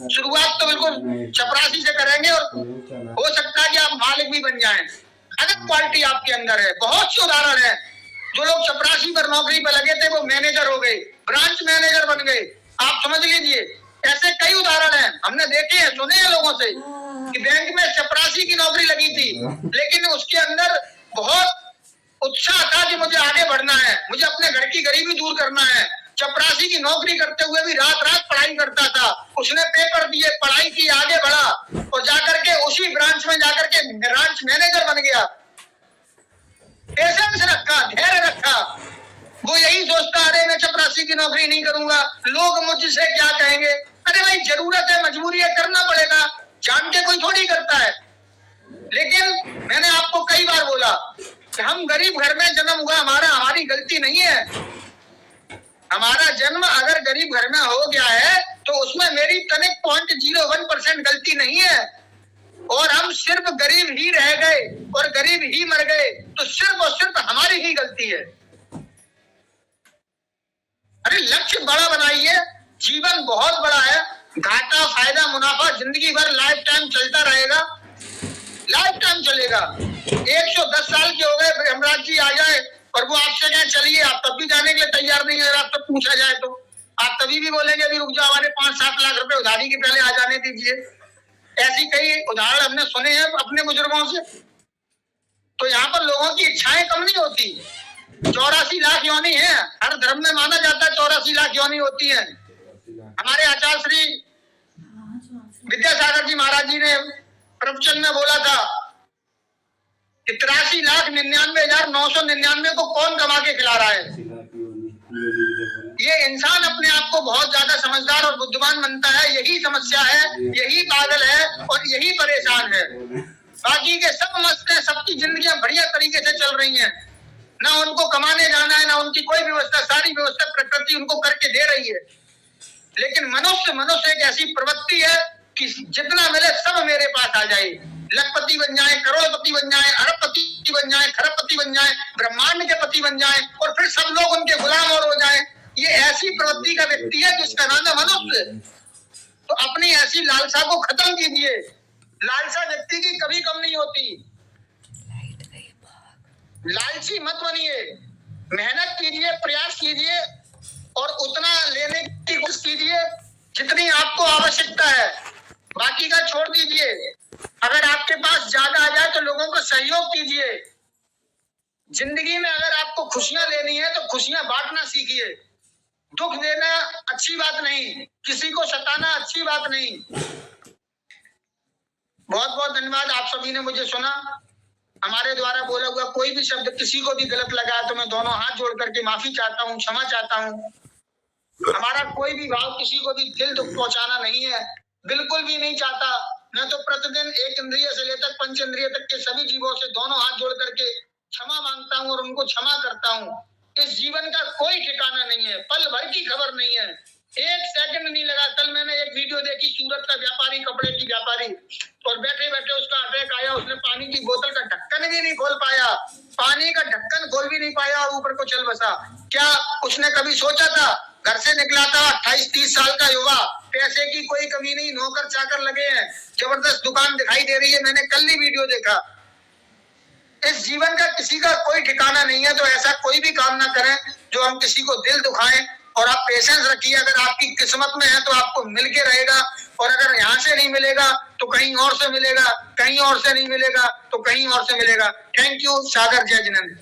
शुरुआत तो बिल्कुल चपरासी से करेंगे और हो सकता है कि आप मालिक भी बन जाएं अगर क्वालिटी आपके अंदर है। बहुत से उदाहरण है, जो लोग चपरासी पर नौकरी पर लगे थे वो मैनेजर हो गए, ब्रांच मैनेजर बन गए। आप समझ लीजिए ऐसे कई उदाहरण हैं, हमने देखे हैं, सुने हैं लोगों से कि बैंक में चपरासी की नौकरी लगी थी, लेकिन उसके अंदर बहुत उत्साह था कि मुझे आगे बढ़ना है, मुझे अपने घर की गरीबी दूर करना है। चपरासी की नौकरी करते हुए भी रात रात पढ़ाई करता था, उसने पेपर दिए, पढ़ाई की, आगे बढ़ा और जाकर के उसी ब्रांच में जाकर के ब्रांच मैनेजर बन गया। पेशेंस रखा, धैर्य रखा। वो यही सोचता, अरे मैं चपरासी की नौकरी नहीं करूंगा, लोग मुझसे क्या कहेंगे। अरे भाई जरूरत है, मजबूरी है, करना पड़ेगा, जान के कोई थोड़ी करता है। लेकिन मैंने आपको कई बार बोला कि हम गरीब घर में जन्म हुआ, हमारी गलती नहीं है। हमारा जन्म अगर गरीब घर में हो गया है तो उसमें मेरी तनिक 0.01% गलती नहीं है, और हम सिर्फ गरीब ही रह गए और गरीब ही मर गए तो सिर्फ और सिर्फ हमारी ही गलती है। अरे लक्ष्य बड़ा बनाइए, जीवन बहुत बड़ा है, घाटा फायदा मुनाफा जिंदगी भर लाइफ टाइम चलता रहेगा, लाइफ टाइम चलेगा। 110 साल के हो गए, हेमराज जी आ जाए और वो आपसे कहें चलिए, आप तब भी जाने के लिए तैयार नहीं है। अगर आपसे पूछा जाए तो आप तभी भी बोलेंगे अभी रुक जाओ, हमारे 5-7 लाख रुपए उधारी के पहले आ जाने दीजिए। ऐसी कई उदाहरण हमने सुने हैं अपने बुजुर्गों से। तो यहाँ पर लोगों की इच्छाएं कम नहीं होती। 84 लाख योनि है, हर धर्म में माना जाता है 84 लाख योनि होती है। हमारे आचार्य श्री विद्यासागर जी महाराज जी ने प्रवचन में बोला था कि 83,99,999 को कौन कमा के खिला रहा है। ये इंसान अपने आप को बहुत ज्यादा समझदार और बुद्धिमान बनता है, यही समस्या है, यही पागल है और यही परेशान है। बाकी के सब मस्त हैं, सबकी जिंदगियां बढ़िया तरीके से चल रही हैं, ना उनको कमाने जाना है, ना उनकी कोई व्यवस्था, सारी व्यवस्था प्रकृति उनको करके दे रही है। लेकिन मनुष्य एक ऐसी प्रवृत्ति है कि जितना मिले सब मेरे पास आ जाए, लखपति बन जाए, करोड़पति बन जाए, अरबपति बन जाए, खरबपति बन जाए, ब्रह्मांड के पति बन जाए और फिर सब लोग उनके गुलाम और हो जाए। ये ऐसी प्रवृत्ति का व्यक्ति है जिसका नाम है मनुष्य। तो अपनी ऐसी लालसा को खत्म कीजिए। लालसा व्यक्ति की कभी कम नहीं होती। लालची मत बनिए, मेहनत कीजिए, प्रयास कीजिए और उतना लेने की कोशिश कीजिए जितनी आपको आवश्यकता है, बाकी का छोड़ दीजिए। अगर आपके पास ज्यादा आ जाए तो लोगों को सहयोग कीजिए। जिंदगी में अगर आपको खुशियां लेनी है तो खुशियां बांटना सीखिए। दुख देना अच्छी बात नहीं, किसी को सताना अच्छी बात नहीं। बहुत बहुत धन्यवाद, आप सभी ने मुझे सुना। हमारे द्वारा बोला हुआ कोई भी शब्द किसी को भी गलत लगा तो मैं दोनों हाथ जोड़ करके माफी चाहता हूँ, क्षमा चाहता हूँ। हमारा कोई भी भाव किसी को भी दिल दुख पहुंचाना नहीं है, बिल्कुल भी नहीं चाहता। मैं तो प्रतिदिन एक इंद्रिय से लेकर 5 इंद्रिय तक के सभी जीवों से दोनों हाथ जोड़ करके क्षमा मांगता हूँ और उनको क्षमा करता हूँ। इस जीवन का कोई ठिकाना नहीं है, पल भर की खबर नहीं है, 1 सेकंड नहीं लगा। कल मैंने एक वीडियो देखी, सूरत का व्यापारी, कपड़े की व्यापारी, और बैठे बैठे उसका अटैक आया, उसने पानी की बोतल का ढक्कन भी नहीं खोल पाया, पानी का ढक्कन खोल भी नहीं पाया और ऊपर को चल बसा। क्या उसने कभी सोचा था? घर से निकला था 28-30 साल का युवा, पैसे की कोई कमी नहीं, नौकर चाकर लगे हैं, जबरदस्त दुकान दिखाई दे रही है, मैंने कल ही वीडियो देखा। इस जीवन का किसी का कोई ठिकाना नहीं है, तो ऐसा कोई भी काम ना करें जो हम किसी को दिल दुखाएं। और आप पेशेंस रखिए, अगर आपकी किस्मत में है तो आपको मिल के रहेगा, और अगर यहाँ से नहीं मिलेगा तो कहीं और से मिलेगा, कहीं और से नहीं मिलेगा तो कहीं और से मिलेगा। Thank you. सागर जय जिनेंद्र।